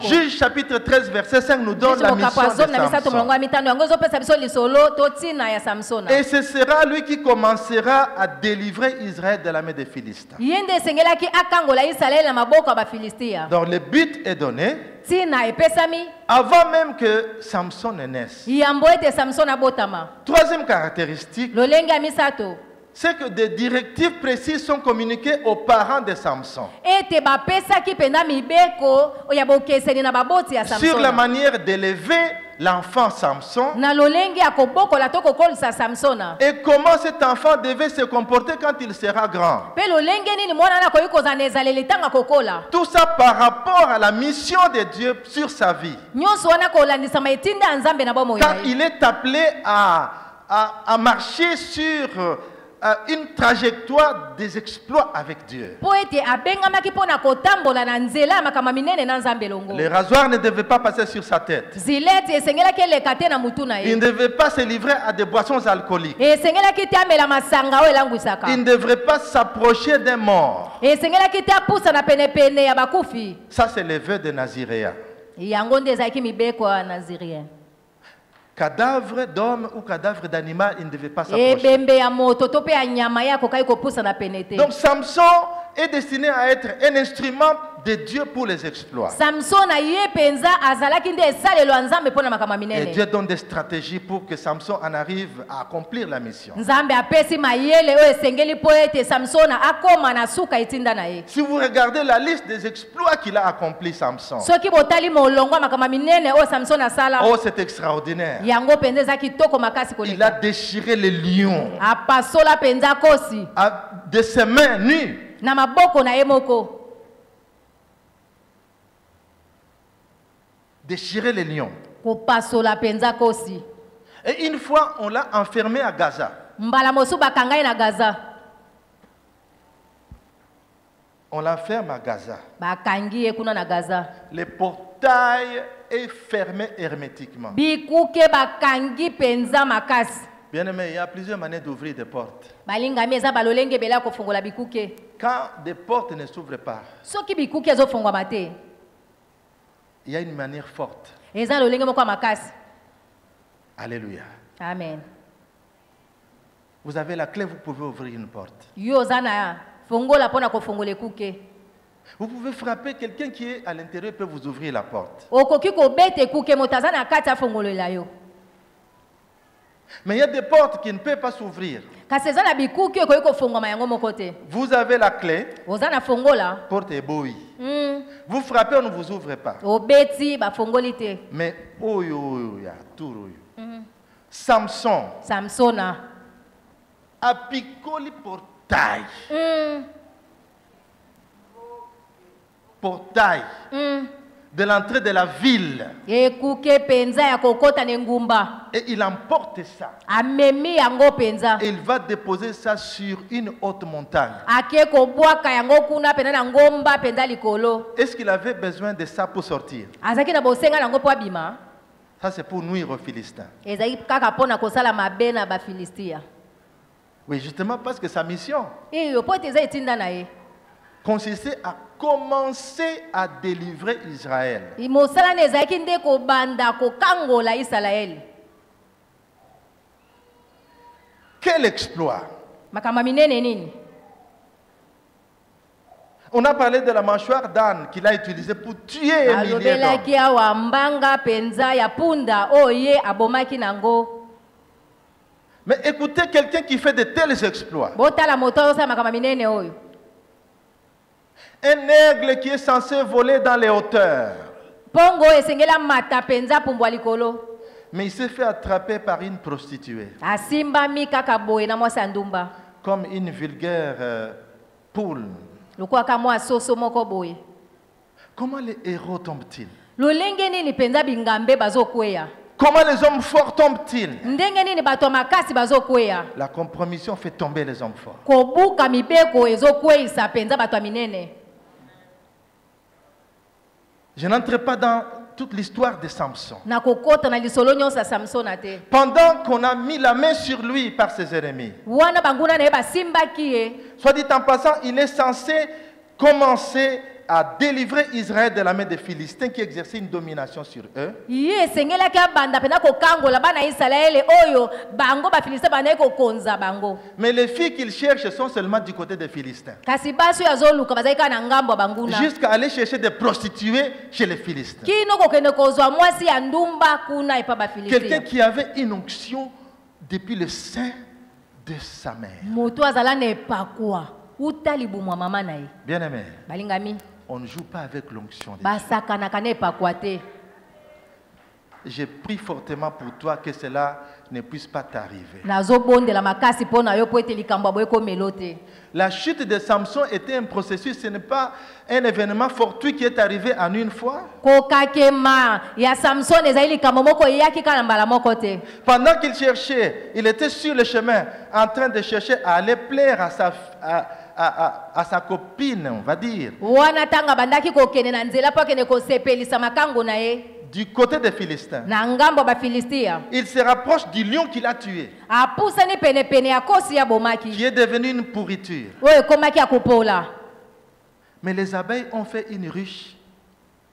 Juge chapitre 13 verset 5 nous donne la mission de Samson. Et ce sera lui qui commencera à délivrer Israël de la main des Philistins. Donc le but est donné avant même que Samson ne naisse. Troisième caractéristique, c'est que des directives précises sont communiquées aux parents de Samson sur la manière d'élever l'enfant Samson et comment cet enfant devait se comporter quand il sera grand. Tout ça par rapport à la mission de Dieu sur sa vie. Car il est appelé à marcher sur une trajectoire des exploits avec Dieu. Les rasoirs ne devaient pas passer sur sa tête. Il ne devait pas se livrer à des boissons alcooliques. Il ne devrait pas s'approcher d'un mort. Ça, c'est le vœu de Naziréen. Cadavre d'homme ou cadavre d'animal, il ne devait pas s'approcher. Donc Samson est destiné à être un instrument de Dieu pour les exploits. Et Dieu donne des stratégies pour que Samson en arrive à accomplir la mission. Si vous regardez la liste des exploits qu'il a accompli, Samson, oh, c'est extraordinaire. Il a déchiré les lions de ses mains nues. Déchirer les lions. Et une fois, on l'a enfermé à Gaza. On l'enferme à Gaza. Le portail est fermé hermétiquement. Bien aimé, il y a plusieurs manières d'ouvrir des portes. Quand des portes ne s'ouvrent pas, il y a une manière forte. Alléluia. Amen. Vous avez la clé, vous pouvez ouvrir une porte. Vous pouvez frapper quelqu'un qui est à l'intérieur, peut vous ouvrir la porte. Mais il y a des portes qui ne peuvent pas s'ouvrir. Vous avez la clé, la porte est bouillie. Vous frappez, on ne vous ouvre pas. Mais Samson a picolé portail. Portail de l'entrée de la ville. Et il emporte ça. Et il va déposer ça sur une haute montagne. Est-ce qu'il avait besoin de ça pour sortir? Ça, c'est pour nuire aux Philistins. Oui, justement parce que sa mission consistait à commencer à délivrer Israël. Quel exploit! On a parlé de la mâchoire d'âne qu'il a utilisée pour tuer un millier d'hommes. Mais écoutez quelqu'un qui fait de tels exploits. Un aigle qui est censé voler dans les hauteurs. Mais il s'est fait attraper par une prostituée. Comme une vulgaire poule. Comment les héros tombent-ils? Comment les hommes forts tombent-ils? La compromission fait tomber les hommes forts. Je n'entre pas dans toute l'histoire de Samson. Pendant qu'on a mis la main sur lui par ses ennemis, soit dit en passant, il est censé commencer à délivrer Israël de la main des Philistins qui exerçaient une domination sur eux. Mais les filles qu'il cherche sont seulement du côté des Philistins. Jusqu'à aller chercher des prostituées chez les Philistins. Quelqu'un qui avait une onction depuis le sein de sa mère. Bien aimé, on ne joue pas avec l'onction de Dieu. Je prie fortement pour toi que cela ne puisse pas t'arriver. La chute de Samson était un processus, ce n'est pas un événement fortuit qui est arrivé en une fois. Pendant qu'il cherchait, il était sur le chemin en train de chercher à aller plaire à sa copine, on va dire. Du côté des Philistins. Il se rapproche du lion qu'il a tué, qui est devenu une pourriture. Mais les abeilles ont fait une ruche.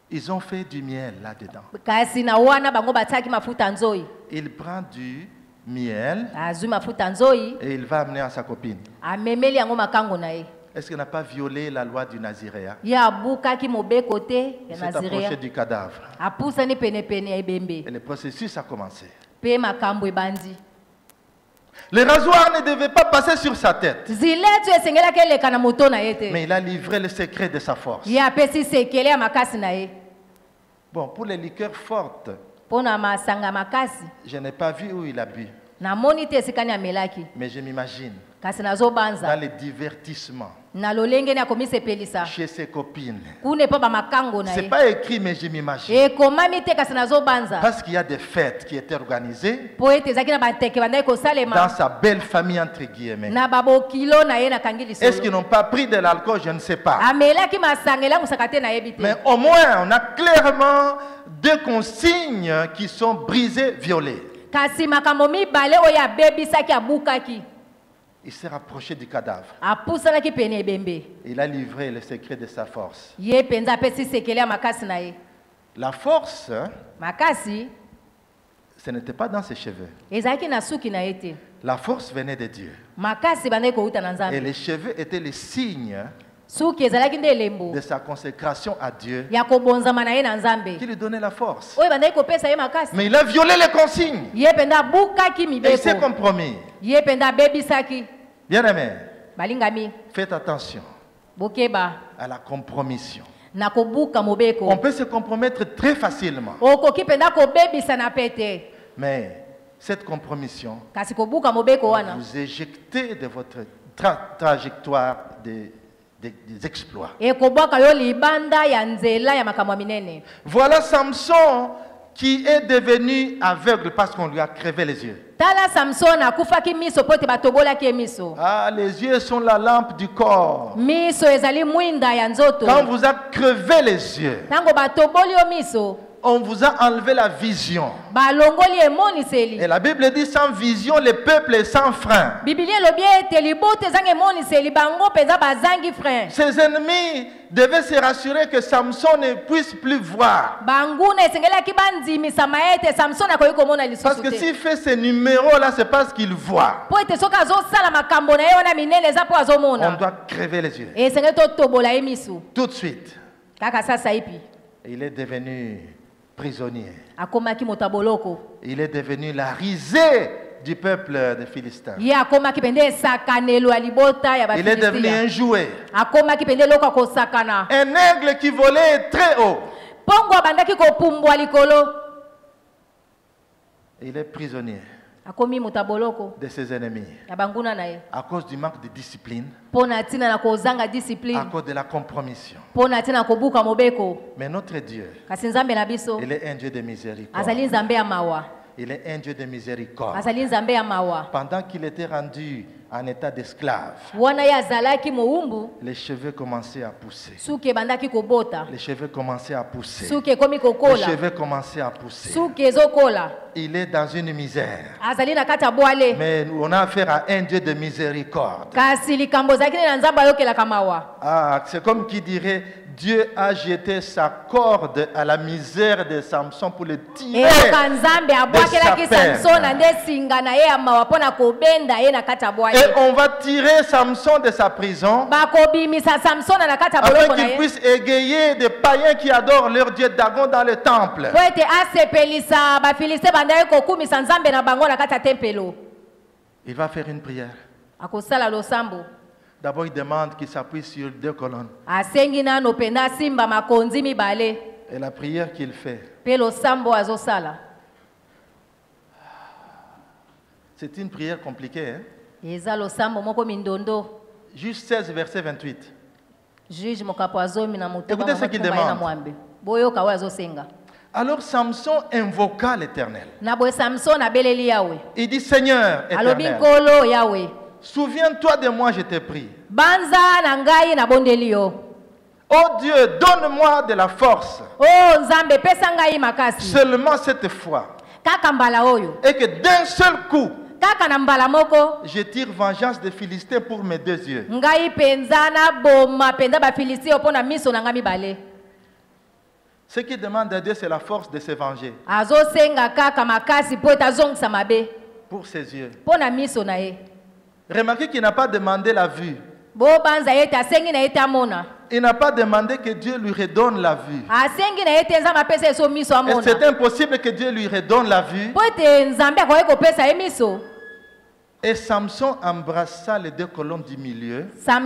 Ils ont fait du miel là-dedans. Il prend du miel et il va amener à sa copine. Est-ce qu'il n'a pas violé la loi du Naziréa? Il s'est approché du cadavre. Et le processus a commencé. Le rasoir ne devait pas passer sur sa tête. Mais il a livré le secret de sa force. Bon, pour les liqueurs fortes, je n'ai pas vu où il a bu. Mais je m'imagine dans les divertissements chez ses copines. Ce n'est pas écrit, mais je m'imagine. Parce qu'il y a des fêtes qui étaient organisées dans sa belle famille, entre guillemets. Est-ce qu'ils n'ont pas pris de l'alcool? Je ne sais pas. Mais au moins, on a clairement deux consignes qui sont brisées, violées. Il s'est rapproché du cadavre. Il a livré le secret de sa force. La force, ce n'était pas dans ses cheveux. La force venait de Dieu. Et les cheveux étaient les signes de sa consécration à Dieu qui lui donnait la force. Mais il a violé les consignes. Et il s'est compromis. Bien aimé, faites attention à la compromission. On peut se compromettre très facilement. Mais cette compromission va vous éjecter de votre trajectoire des exploits. Voilà Samson qui est devenu aveugle parce qu'on lui a crevé les yeux. Ah, les yeux sont la lampe du corps. Quand vous a crevé les yeux, on vous a enlevé la vision. Et la Bible dit sans vision, le peuple est sans frein. Ses ennemis devaient se rassurer que Samson ne puisse plus voir. Parce que s'il fait ces numéros-là, c'est parce qu'il voit. On doit crever les yeux. Tout de suite. Il est devenu prisonnier. Il est devenu la risée du peuple des Philistins. Il est devenu un jouet. Un aigle qui volait très haut. Il est prisonnier de ses ennemis à cause du manque de discipline, à cause de la compromission. Mais notre Dieu, il est un Dieu de miséricorde. Il est un Dieu de miséricorde. Pendant qu'il était rendu en état d'esclave, les cheveux commençaient à pousser. Les cheveux commençaient à pousser. Les cheveux commençaient à pousser. Il est dans une misère. Mais on a affaire à un Dieu de miséricorde. Ah, c'est comme qui dirait, Dieu a jeté sa corde à la misère de Samson pour le tirer de sa peine. Et on va tirer Samson de sa prison afin qu'il puisse égayer des païens qui adorent leur Dieu Dagon dans le temple. Il va faire une prière. D'abord, il demande qu'il s'appuie sur 2 colonnes. Et la prière qu'il fait, c'est une prière compliquée. Hein? Juste 16, verset 28. Écoutez ce qu'il demande. Alors Samson invoqua l'Éternel. Il dit, Seigneur éternel, souviens-toi de moi, je t'ai pris. Oh Dieu, donne-moi de la force. Seulement cette fois. Et que d'un seul coup, je tire vengeance des Philistins pour mes 2 yeux. Ce qu'il demande à Dieu, c'est la force de se venger. Pour ses yeux. Remarquez qu'il n'a pas demandé la vue. Il n'a pas demandé que Dieu lui redonne la vue. Et c'est impossible que Dieu lui redonne la vue. Et Samson embrassa les deux colonnes du milieu sur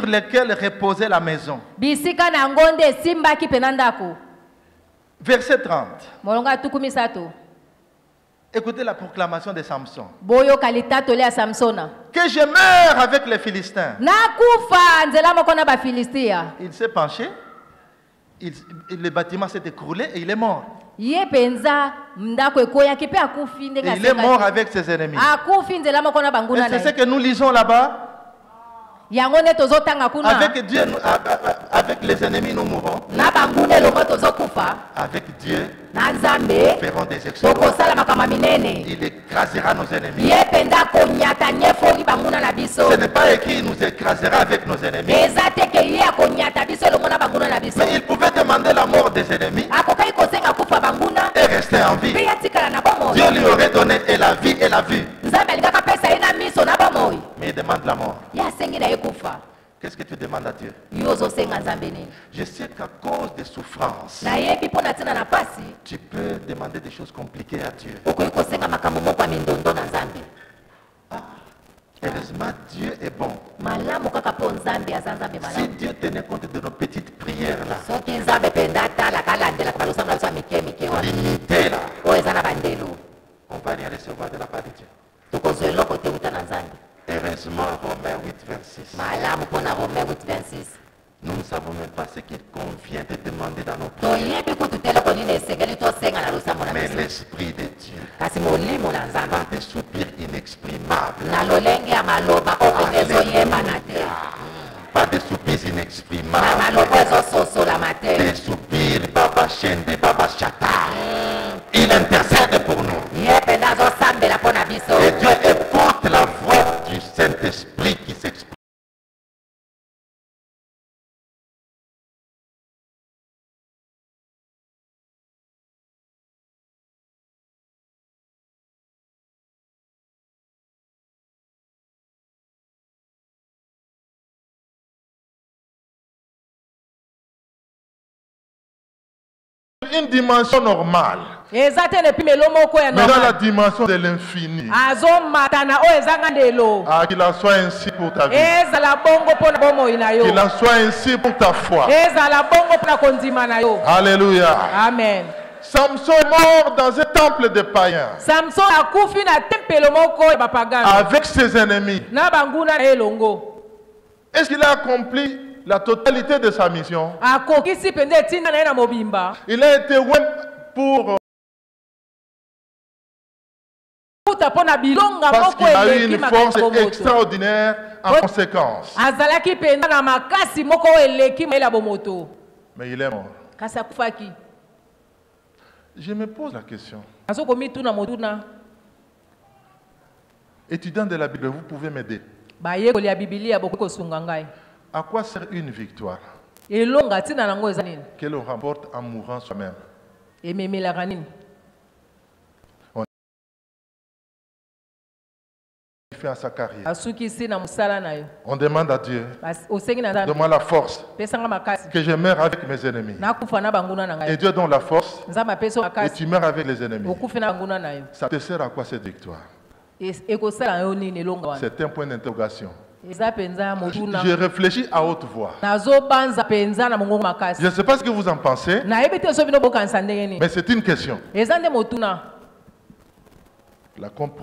lesquelles reposait la maison. Verset 30. Écoutez la proclamation de Samson. Que je meure avec les Philistins. Il s'est penché, le bâtiment s'est écroulé et il est mort. Et il est mort avec ses ennemis. Et c'est ce que nous lisons là-bas. Avec Dieu, avec les ennemis, nous mourrons. Avec Dieu, nous ferons des exploits. Il écrasera nos ennemis. Ce n'est pas écrit, il nous écrasera avec nos ennemis. Mais il pouvait demander la mort des ennemis et rester en vie. Dieu lui aurait donné et la vie et la vue. Mais il demande la mort. Qu'est-ce que tu demandes à Dieu? Je sais qu'à cause des souffrances, tu peux demander des choses compliquées à Dieu. Heureusement, Dieu est bon. Si Dieu tenait compte de nos petites prières là, limitées là, on va rien recevoir de la part de Dieu. Heureusement, Romains 8, 26. Nous ne savons même pas ce qu'il convient de demander dans nos prières. Mais l'Esprit de Dieu, par des soupirs inexprimables, par des soupirs inexprimables, des soupirs Baba Shende, Baba Shata, il intercède pour nous. Et Dieu écoute la voix du Saint-Esprit qui s'exprime. Une dimension normale. Mais dans la dimension de l'infini. Qu'il en soit ainsi pour ta vie. Qu'il en soit ainsi pour ta foi. Alléluia. Amen. Samson est mort dans un temple de païens. Avec ses ennemis. Est-ce qu'il a accompli la totalité de sa mission? Il a été pour... Parce qu'il a eu une force extraordinaire en conséquence. Mais il est mort. Je me pose la question. Étudiant de la Bible, vous pouvez m'aider. À quoi sert une victoire que l'on remporte en mourant soi-même? On fait à sa carrière. On demande à Dieu, donne-moi la force que je meure avec mes ennemis. Et Dieu donne la force et tu meurs avec les ennemis. Ça te sert à quoi cette victoire? C'est un point d'interrogation. Je réfléchis à haute voix. Je ne sais pas ce que vous en pensez, mais c'est une question. La compréhension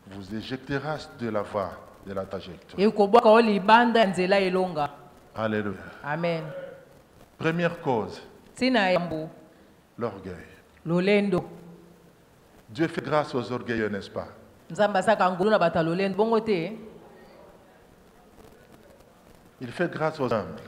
vous éjectera de la voie de la trajectoire. Alléluia. Amen. Première cause, l'orgueil. Dieu fait grâce aux orgueilleux, n'est-ce pas? Il fait grâce aux humbles.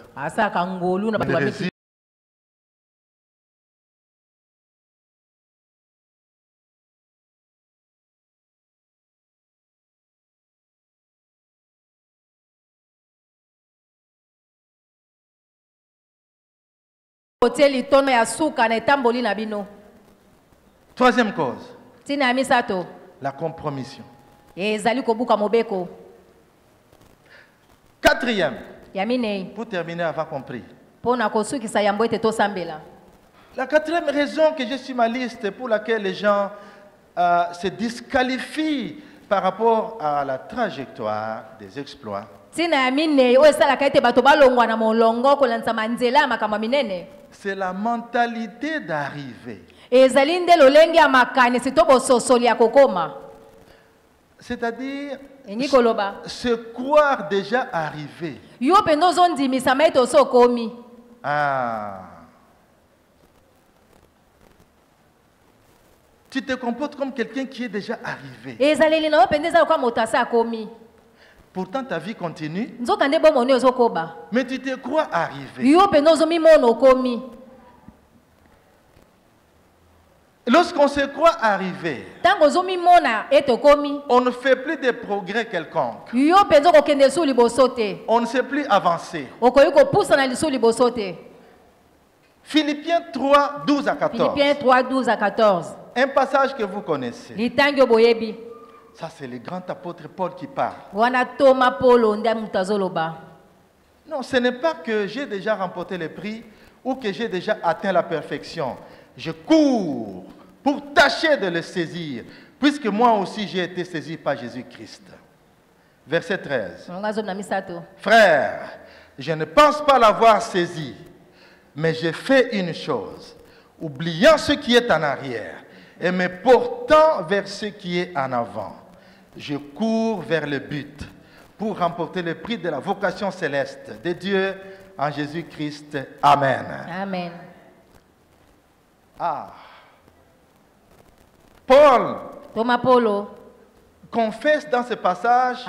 Troisième cause. La compromission. Ezali kobuka mobeko. Quatrième. Pour terminer avant qu'on prie. La quatrième raison que j'ai sur ma liste pour laquelle les gens se disqualifient par rapport à la trajectoire des exploits, c'est la mentalité d'arriver. C'est-à-dire se croire déjà arrivé. Ah. Tu te comportes comme quelqu'un qui est déjà arrivé. Pourtant ta vie continue. Mais tu te crois arrivé. Lorsqu'on se croit arrivé, on ne fait plus de progrès quelconque. On ne sait plus avancer. Philippiens 3, 12 à 14. Philippiens 3, 12 à 14. Un passage que vous connaissez. Ça, c'est le grand apôtre Paul qui parle. Non, ce n'est pas que j'ai déjà remporté le prix ou que j'ai déjà atteint la perfection. Je cours pour tâcher de le saisir, puisque moi aussi j'ai été saisi par Jésus-Christ. Verset 13. Frère, je ne pense pas l'avoir saisi, mais j'ai fait une chose, oubliant ce qui est en arrière et me portant vers ce qui est en avant. Je cours vers le but pour remporter le prix de la vocation céleste de Dieu en Jésus-Christ. Amen. Amen. Ah. Paul confesse dans ce passage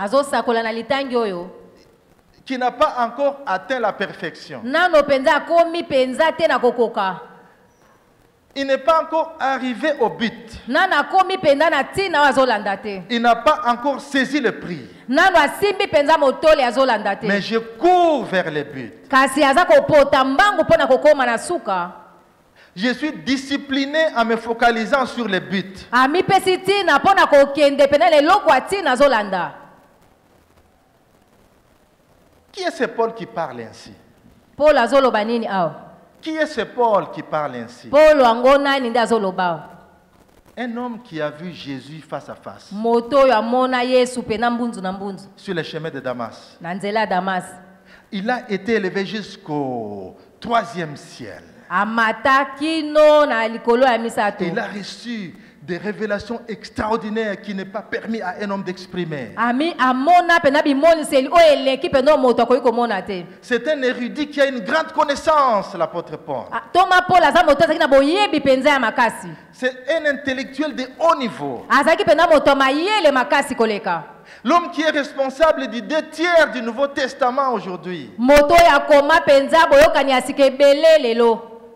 qu'il n'a pas encore atteint la perfection. Il n'est pas encore arrivé au but. Il n'a pas encore saisi le prix. Mais je cours vers le but. Je suis discipliné en me focalisant sur le but. Qui est ce Paul qui parle ainsi? Qui est ce Paul qui parle ainsi? Un homme qui a vu Jésus face à face sur le chemin de Damas. Il a été élevé jusqu'au 3e ciel. Il a reçu des révélations extraordinaires qui n'est pas permis à un homme d'exprimer. C'est un érudit qui a une grande connaissance, l'apôtre Paul. C'est un intellectuel de haut niveau. L'homme qui est responsable du 2/3 du Nouveau Testament aujourd'hui.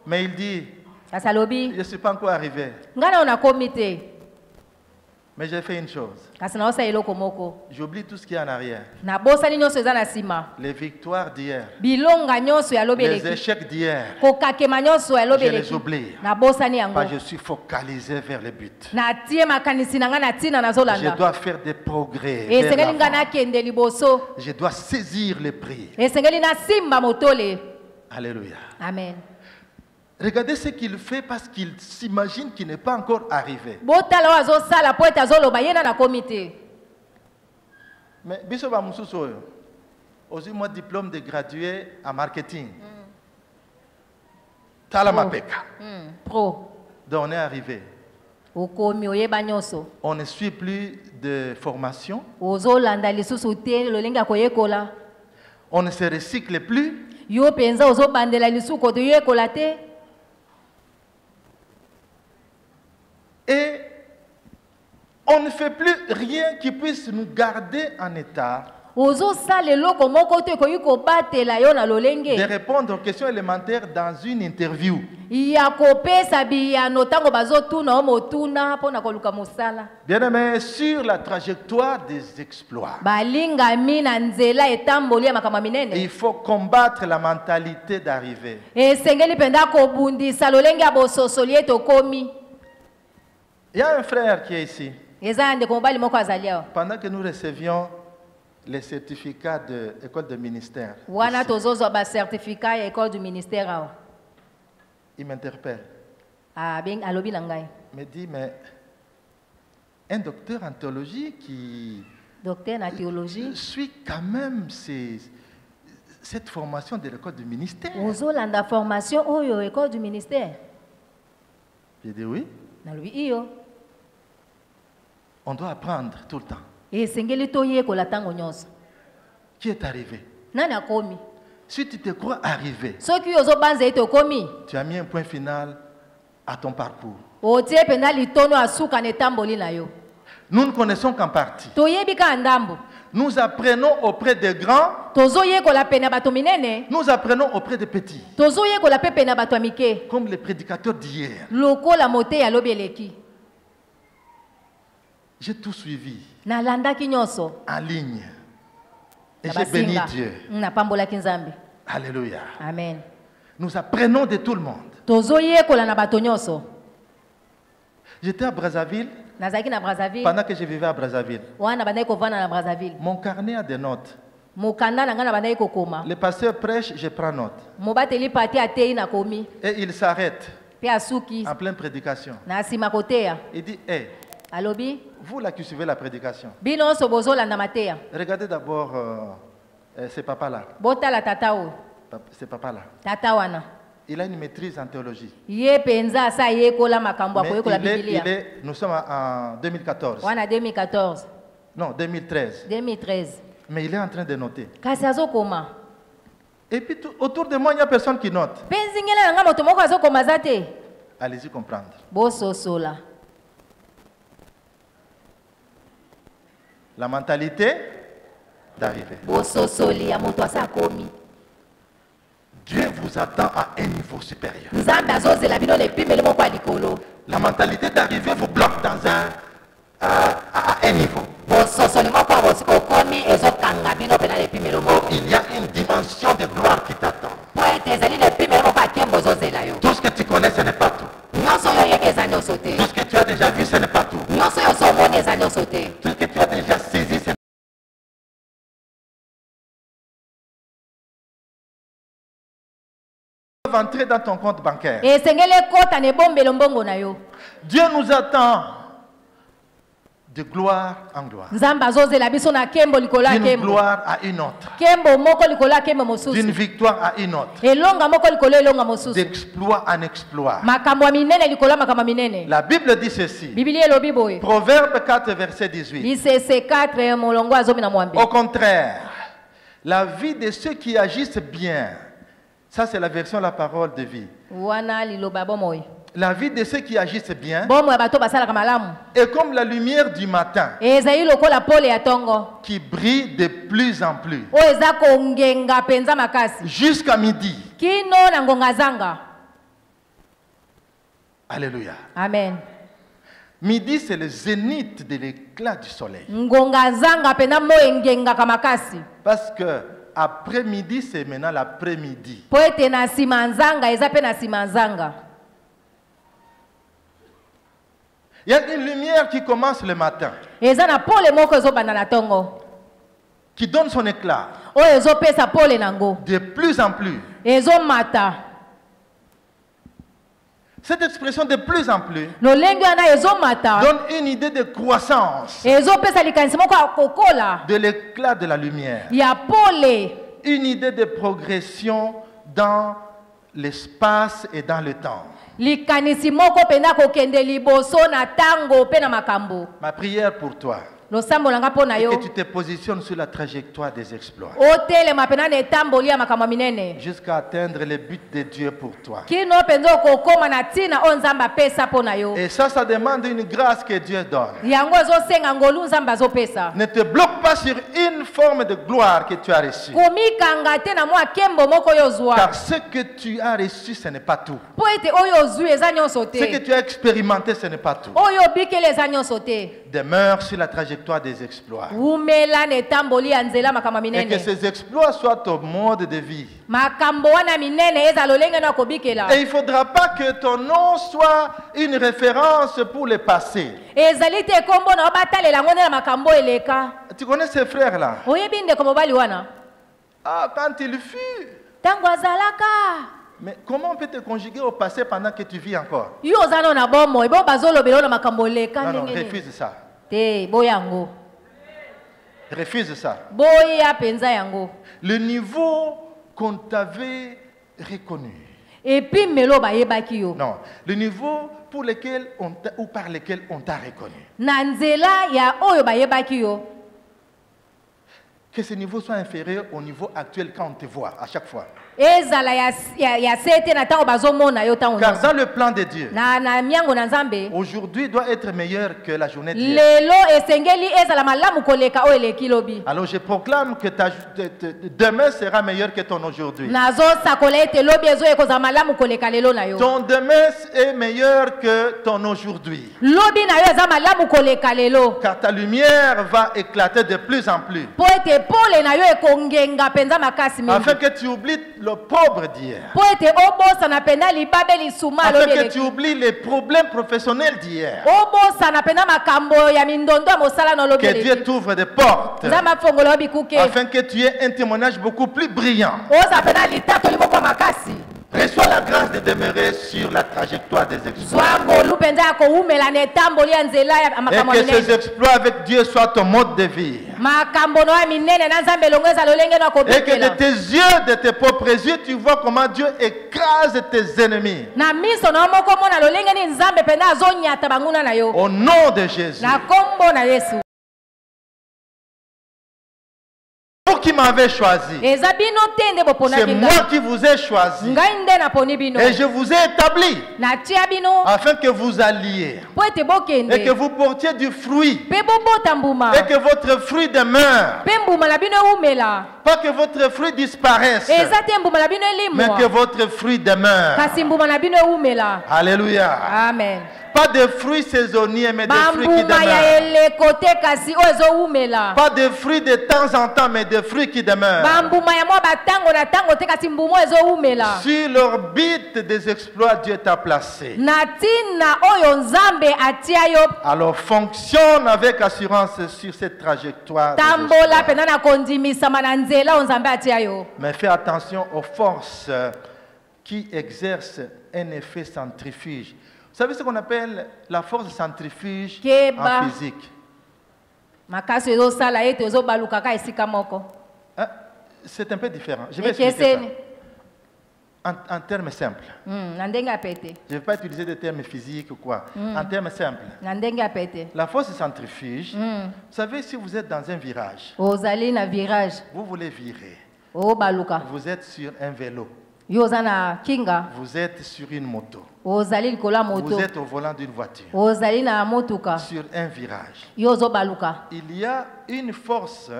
Mais il dit, je ne suis pas encore arrivé. Mais j'ai fait une chose. J'oublie tout ce qui est en arrière. Les victoires d'hier, les échecs d'hier, je les oublie. Je suis focalisé vers le but. Je dois faire des progrès. Je dois saisir le prix. Alléluia. Amen. Regardez ce qu'il fait parce qu'il s'imagine qu'il n'est pas encore arrivé. Mais bisoba mususo aussi moi diplôme de gradué en marketing. Talamapeka. Pro. Donc on est arrivé. On ne suit plus de formation. On ne se recycle plus. Et on ne fait plus rien qui puisse nous garder en état de répondre aux questions élémentaires dans une interview. Bien-aimé, sur la trajectoire des exploits, il faut combattre la mentalité d'arriver. Il y a un frère qui est ici. Pendant que nous recevions les certificats de l'école de ministère, il m'interpelle. Il me dit, mais un docteur en théologie qui suit quand même cette formation de l'école du ministère. J'ai dit oui. On doit apprendre tout le temps. Qui est arrivé? Si tu te crois arrivé, tu as mis un point final à ton parcours. Nous ne connaissons qu'en partie. Nous apprenons auprès des grands. Nous apprenons auprès des petits. Comme les prédicateurs d'hier. J'ai tout suivi en ligne. Et j'ai béni Dieu. Alléluia. Amen. Nous apprenons de tout le monde. J'étais à Brazzaville. Pendant que je vivais à Brazzaville. Mon carnet a des notes. Le pasteur prêche, je prends note. Et il s'arrête en pleine prédication. Il dit, hey, vous là qui suivez la prédication, regardez d'abord ce papa-là. Ce papa-là. Il a une maîtrise en théologie. Nous sommes en 2014. Non, 2013. Mais il est en train de noter. Et puis autour de moi, il n'y a personne qui note. Allez-y comprendre. La mentalité d'arriver. Dieu vous attend à un niveau supérieur. La mentalité d'arriver vous bloque dans à un niveau. Il y a une dimension de gloire qui t'attend. Tout ce que tu connais, ce n'est pas tout. Tout ce que tu as déjà vu, ce n'est pas tout. Tout ce que tu as déjà saisi, ce n'est pas tout. Entrer dans ton compte bancaire. Dieu nous attend de gloire en gloire. D'une gloire à une autre. D'une victoire à une autre. D'exploit en exploit. La Bible dit ceci. Proverbe 4, verset 18. Au contraire, la vie de ceux qui agissent bien. Ça, c'est la version de la parole de vie. La vie de ceux qui agissent bien est comme la lumière du matin qui brille de plus en plus jusqu'à midi. Alléluia. Amen. Midi, c'est le zénith de l'éclat du soleil. Parce que après-midi, c'est maintenant l'après-midi. Il y a une lumière qui commence le matin, qui donne son éclat de plus en plus. Cette expression de plus en plus donne une idée de croissance de l'éclat de la lumière. Une idée de progression dans l'espace et dans le temps. Ma prière pour toi est que tu te positionnes sur la trajectoire des exploits jusqu'à atteindre le but de Dieu pour toi. Et ça demande une grâce que Dieu donne. Ne te bloque pas sur une forme de gloire que tu as reçue. Car ce que tu as reçu, ce n'est pas tout. Ce que tu as expérimenté, ce n'est pas tout. demeure sur la trajectoire des exploits. Et que ces exploits soient au mode de vie. Et il ne faudra pas que ton nom soit une référence pour le passé. Tu connais ces frères-là? Ah, quand il fut. Mais comment on peut te conjuguer au passé pendant que tu vis encore? Non, refuse ça. Refuse ça. Le niveau qu'on t'avait reconnu. Non, le niveau pour lequel ou par lequel on t'a reconnu. Que ce niveau soit inférieur au niveau actuel quand on te voit à chaque fois. Car dans le plan de Dieu, aujourd'hui doit être meilleur que la journée d'hier. Alors je proclame que demain sera meilleur que ton aujourd'hui. Ton demain est meilleur que ton aujourd'hui. Car ta lumière va éclater de plus en plus. Afin que tu oublies le pauvre d'hier. Afin que tu oublies les problèmes professionnels d'hier. Que Dieu t'ouvre des portes. Afin que tu aies un témoignage beaucoup plus brillant. Reçois la grâce de demeurer sur la trajectoire des exploits. Et que ces exploits avec Dieu soient ton mode de vie. Et que de tes yeux, de tes propres yeux, tu vois comment Dieu écrase tes ennemis. Au nom de Jésus. Qui m'avait choisi. C'est moi qui vous ai choisi. Et je vous ai établi afin que vous alliez et que vous portiez du fruit et que votre fruit demeure. Pas que votre fruit disparaisse, mais que votre fruit demeure. Alléluia. Amen. Pas de fruits saisonniers, mais de fruits qui demeurent. Pas de fruits de temps en temps, mais de fruits qui demeurent. Sur l'orbite des exploits, Dieu t'a placé. Alors fonctionne avec assurance sur cette trajectoire. Mais fais attention aux forces qui exercent un effet centrifuge. Vous savez ce qu'on appelle la force centrifuge en physique? C'est un peu différent. Je vais expliquer ça. En termes simples. Je ne vais pas utiliser des termes physiques ou quoi. En termes simples. La force centrifuge, vous savez, si vous êtes dans un virage, vous voulez virer. Vous êtes sur un vélo. Vous êtes sur une moto. Vous êtes au volant d'une voiture. Sur un virage. Il y a une force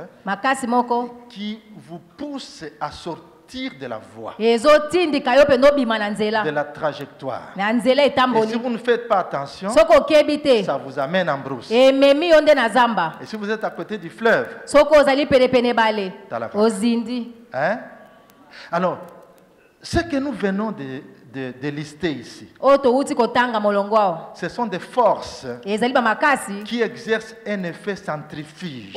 qui vous pousse à sortir de la voie, de la trajectoire. Et si vous ne faites pas attention, ça vous amène en brousse. Et si vous êtes à côté du fleuve, hein? Alors, ce que nous venons de lister ici, ce sont des forces qui exercent un effet centrifuge.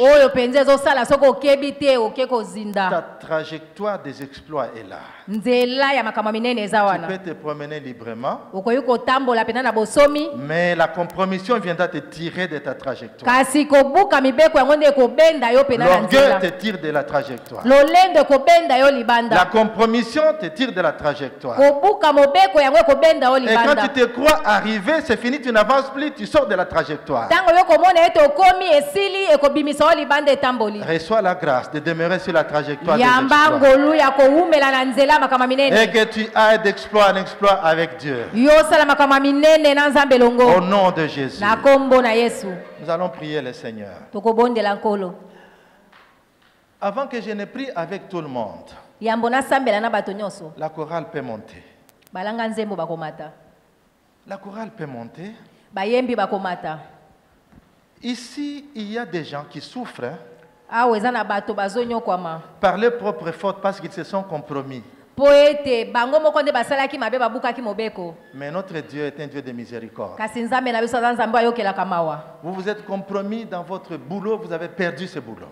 Ta trajectoire des exploits est là. Tu peux te promener librement, mais la compromission viendra te tirer de ta trajectoire. L'orgueil te tire de la trajectoire. La compromission te tire de la trajectoire. Et quand tu te crois arrivé, c'est fini, tu n'avances plus, tu sors de la trajectoire. Reçois la grâce de demeurer sur la trajectoire des exploits. Et que tu ailles d'exploit en exploit avec Dieu. Au nom de Jésus. Nous allons prier le Seigneur. Avant que je ne prie avec tout le monde, la chorale peut monter. La chorale peut monter. Ici, il y a des gens qui souffrent par leurs propres fautes parce qu'ils se sont compromis. Mais notre Dieu est un Dieu de miséricorde. Vous vous êtes compromis dans votre boulot, vous avez perdu ce boulot.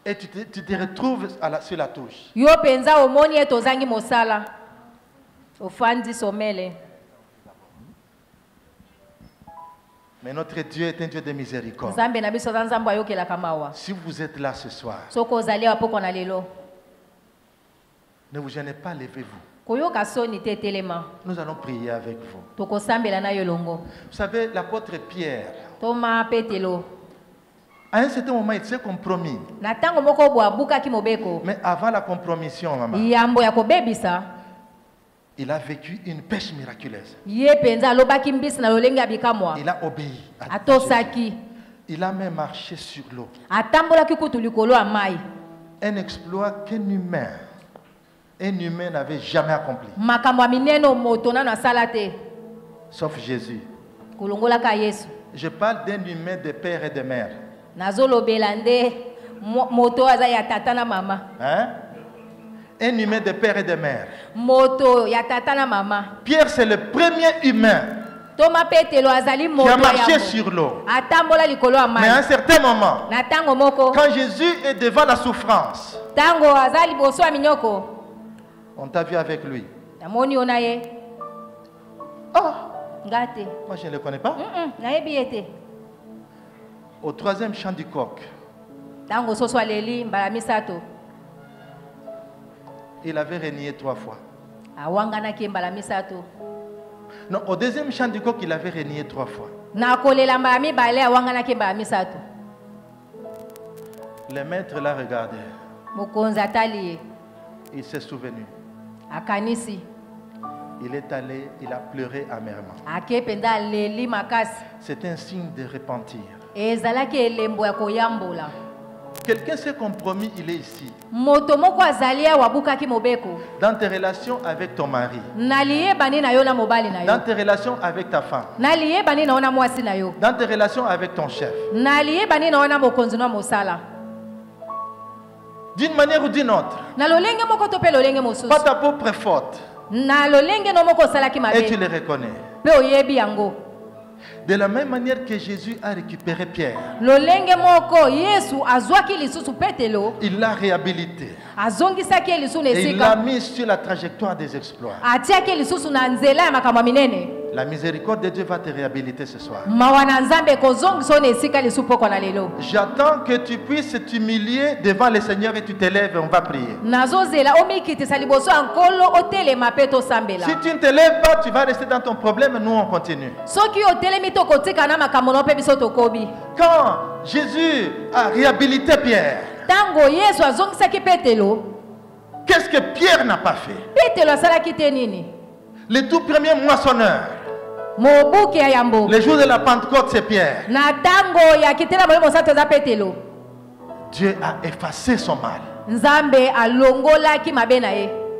Et tu te retrouves sur la touche. Mais notre Dieu est un Dieu de miséricorde. Si vous êtes là ce soir, ne vous gênez pas, levez-vous. Nous allons prier avec vous. Vous savez, l'apôtre Pierre, à un certain moment, il s'est compromis. Mais avant la compromission, maman, il a vécu une pêche miraculeuse. Il a obéi à Jésus. Il a même marché sur l'eau. Un exploit qu'un humain n'avait jamais accompli. Sauf Jésus. Je parle d'un humain de père et de mère. Hein? Un humain de père et de mère. Pierre, c'est le premier humain qui a marché sur l'eau. Mais à un certain moment, quand Jésus est devant la souffrance, on t'a vu avec lui. Oh, moi je ne le connais pas. Au troisième chant du coq, il avait renié 3 fois. Non, au deuxième chant du coq, il avait renié 3 fois. Le maître l'a regardé. Il s'est souvenu. Il est allé, il a pleuré amèrement. C'est un signe de repentir. Quelqu'un s'est compromis, il est ici. Dans tes relations avec ton mari. Dans tes relations avec ta femme. Dans tes relations avec ton chef. D'une manière ou d'une autre. Pas ta propre faute. Et tu le reconnais. De la même manière que Jésus a récupéré Pierre, il l'a réhabilité. Et il l'a mis sur la trajectoire des exploits. La miséricorde de Dieu va te réhabiliter ce soir. J'attends que tu puisses t'humilier devant le Seigneur et tu t'élèves et on va prier. Si tu ne te lèves pas, tu vas rester dans ton problème et nous on continue. Quand Jésus a réhabilité Pierre, qu'est-ce que Pierre n'a pas fait? Le tout premier moissonneur, le jour de la Pentecôte, c'est Pierre. Dieu a effacé son mal.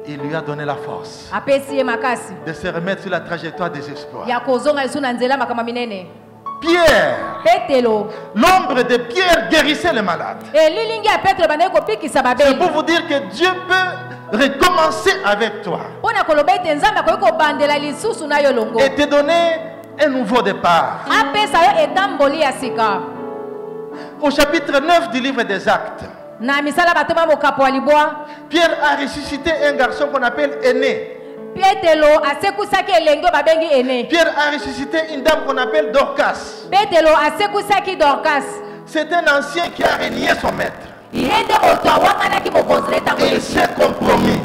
Il lui a donné la force de se remettre sur la trajectoire des exploits. Pierre, l'ombre de Pierre guérissait les malades. C'est pour vous dire que Dieu peut recommencer avec toi et te donner un nouveau départ. Au chapitre 9 du livre des Actes, Pierre a ressuscité un garçon qu'on appelle Aîné. Pierre a ressuscité une dame qu'on appelle Dorcas. C'est un ancien qui a renié son maître. Il s'est compromis.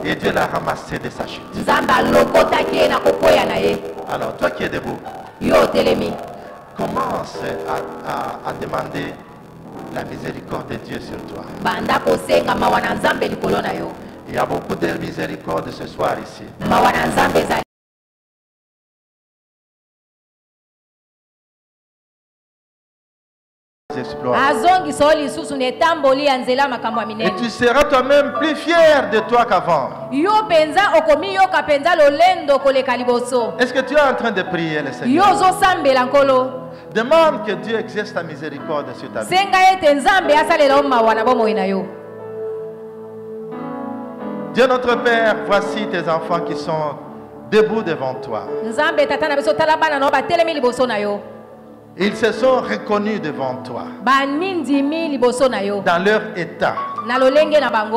Et Dieu l'a ramassé de sa chute. Alors toi qui es debout, commence à demander la miséricorde de Dieu sur toi. Il y a beaucoup de miséricorde ce soir ici. exploits. Et tu seras toi-même plus fier de toi qu'avant. Est-ce que tu es en train de prier le Seigneur? Demande que Dieu exerce sa miséricorde sur ta vie. Dieu notre Père, voici tes enfants qui sont debout devant toi. Ils se sont reconnus devant toi dans leur état.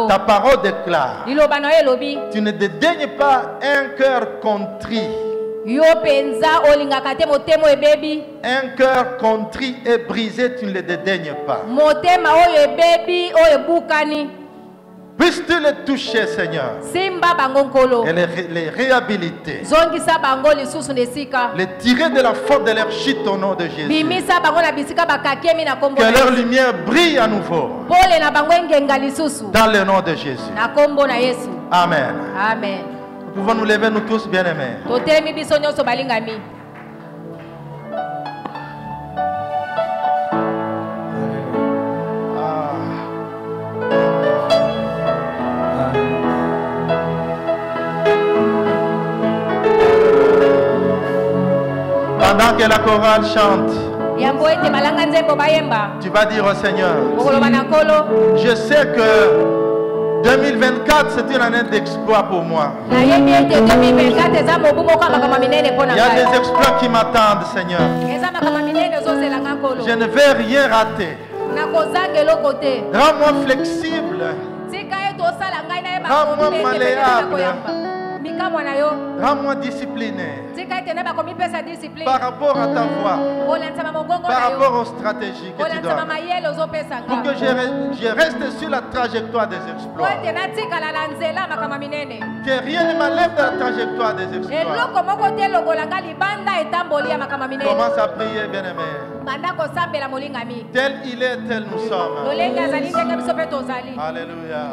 Ta parole déclare: tu ne dédaignes pas un cœur contrit. Un cœur contrit et brisé, tu ne le dédaignes pas. Puisses-tu les toucher, Seigneur, et les réhabiliter, les tirer de la faute de leur chute au nom de Jésus. Que leur lumière brille à nouveau dans le nom de Jésus. Amen. Amen. Nous pouvons nous lever, nous tous, bien-aimés. Pendant que la chorale chante, tu vas dire au Seigneur: je sais que 2024 c'est une année d'exploit pour moi. Il y a des exploits qui m'attendent, Seigneur. Je ne vais rien rater. Rends-moi flexible. Rends-moi malléable. Rends-moi discipliné par rapport à ta voix, par rapport aux stratégies que tu donnes, pour que je reste sur la trajectoire des exploits. Que rien ne m'enlève de la trajectoire des exploits. Commence à prier, bien-aimé. Tel il est, tel nous sommes. Alléluia.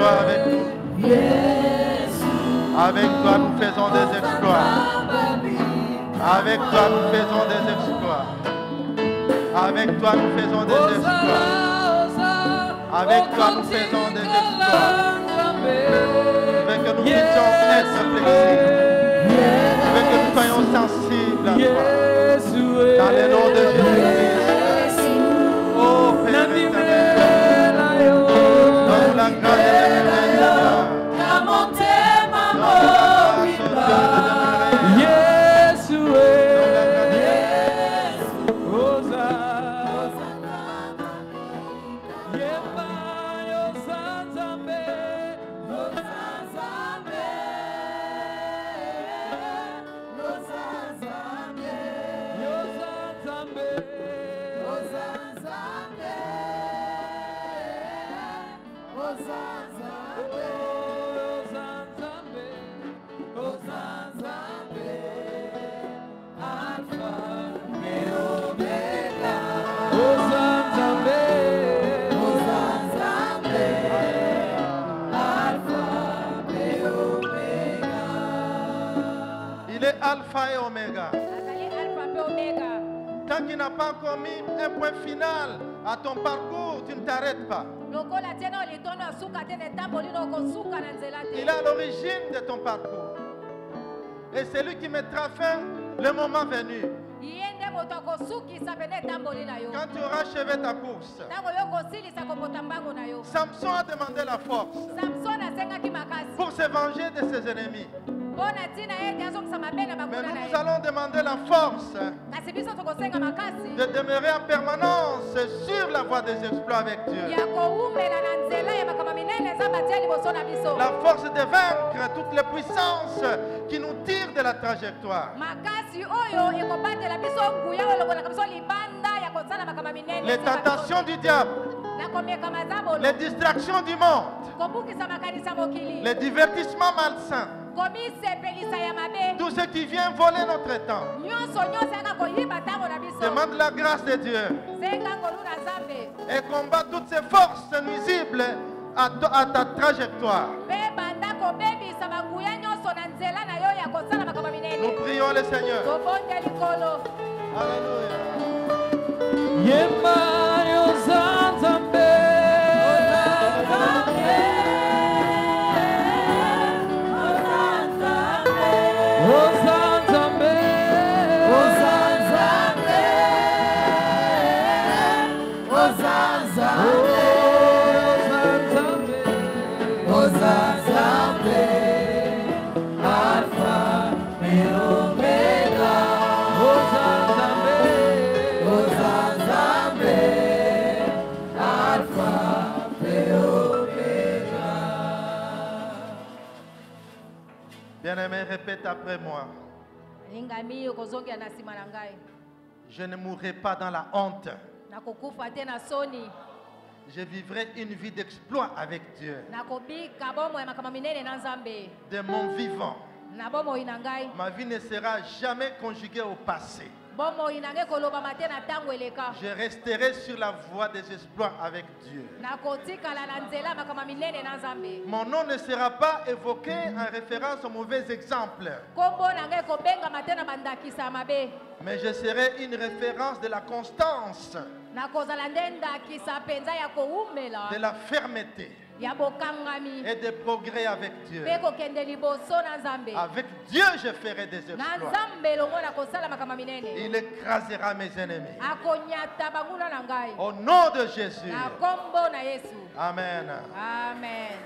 Avec nous. Avec toi nous faisons des exploits. Avec toi nous faisons des exploits. Avec toi nous faisons des exploits. Avec toi nous faisons des exploits. Je veux que nous puissions être flexibles. Je veux que nous soyons sensibles à toi. Dans le nom de Jésus-Christ. Oh Père éternel, donne-nous la grâce. Alpha et Oméga. Tant qu'il n'a pas encore mis un point final à ton parcours, tu ne t'arrêtes pas. Il est à l'origine de ton parcours. Et c'est lui qui mettra fin le moment venu. Quand tu auras achevé ta course, Samson a demandé la force pour se venger de ses ennemis. Mais nous allons demander la force de demeurer en permanence sur la voie des exploits avec Dieu. La force de vaincre toutes les puissances qui nous tirent de la trajectoire. Les tentations du diable, les distractions du monde, les divertissements malsains Tout ce qui vient voler notre temps. Demande la grâce de Dieu. Et combat toutes ces forces nuisibles à ta trajectoire. Nous prions le Seigneur. Alléluia. Bien-aimé, répète après moi. Je ne mourrai pas dans la honte. Je vivrai une vie d'exploit avec Dieu. De mon vivant, ma vie ne sera jamais conjuguée au passé. Je resterai sur la voie des exploits avec Dieu. Mon nom ne sera pas évoqué en référence aux mauvais exemples. Mais je serai une référence de la constance, de la fermeté et des progrès avec Dieu. Avec Dieu, je ferai des exploits. Il écrasera mes ennemis. Au nom de Jésus. Amen. Amen.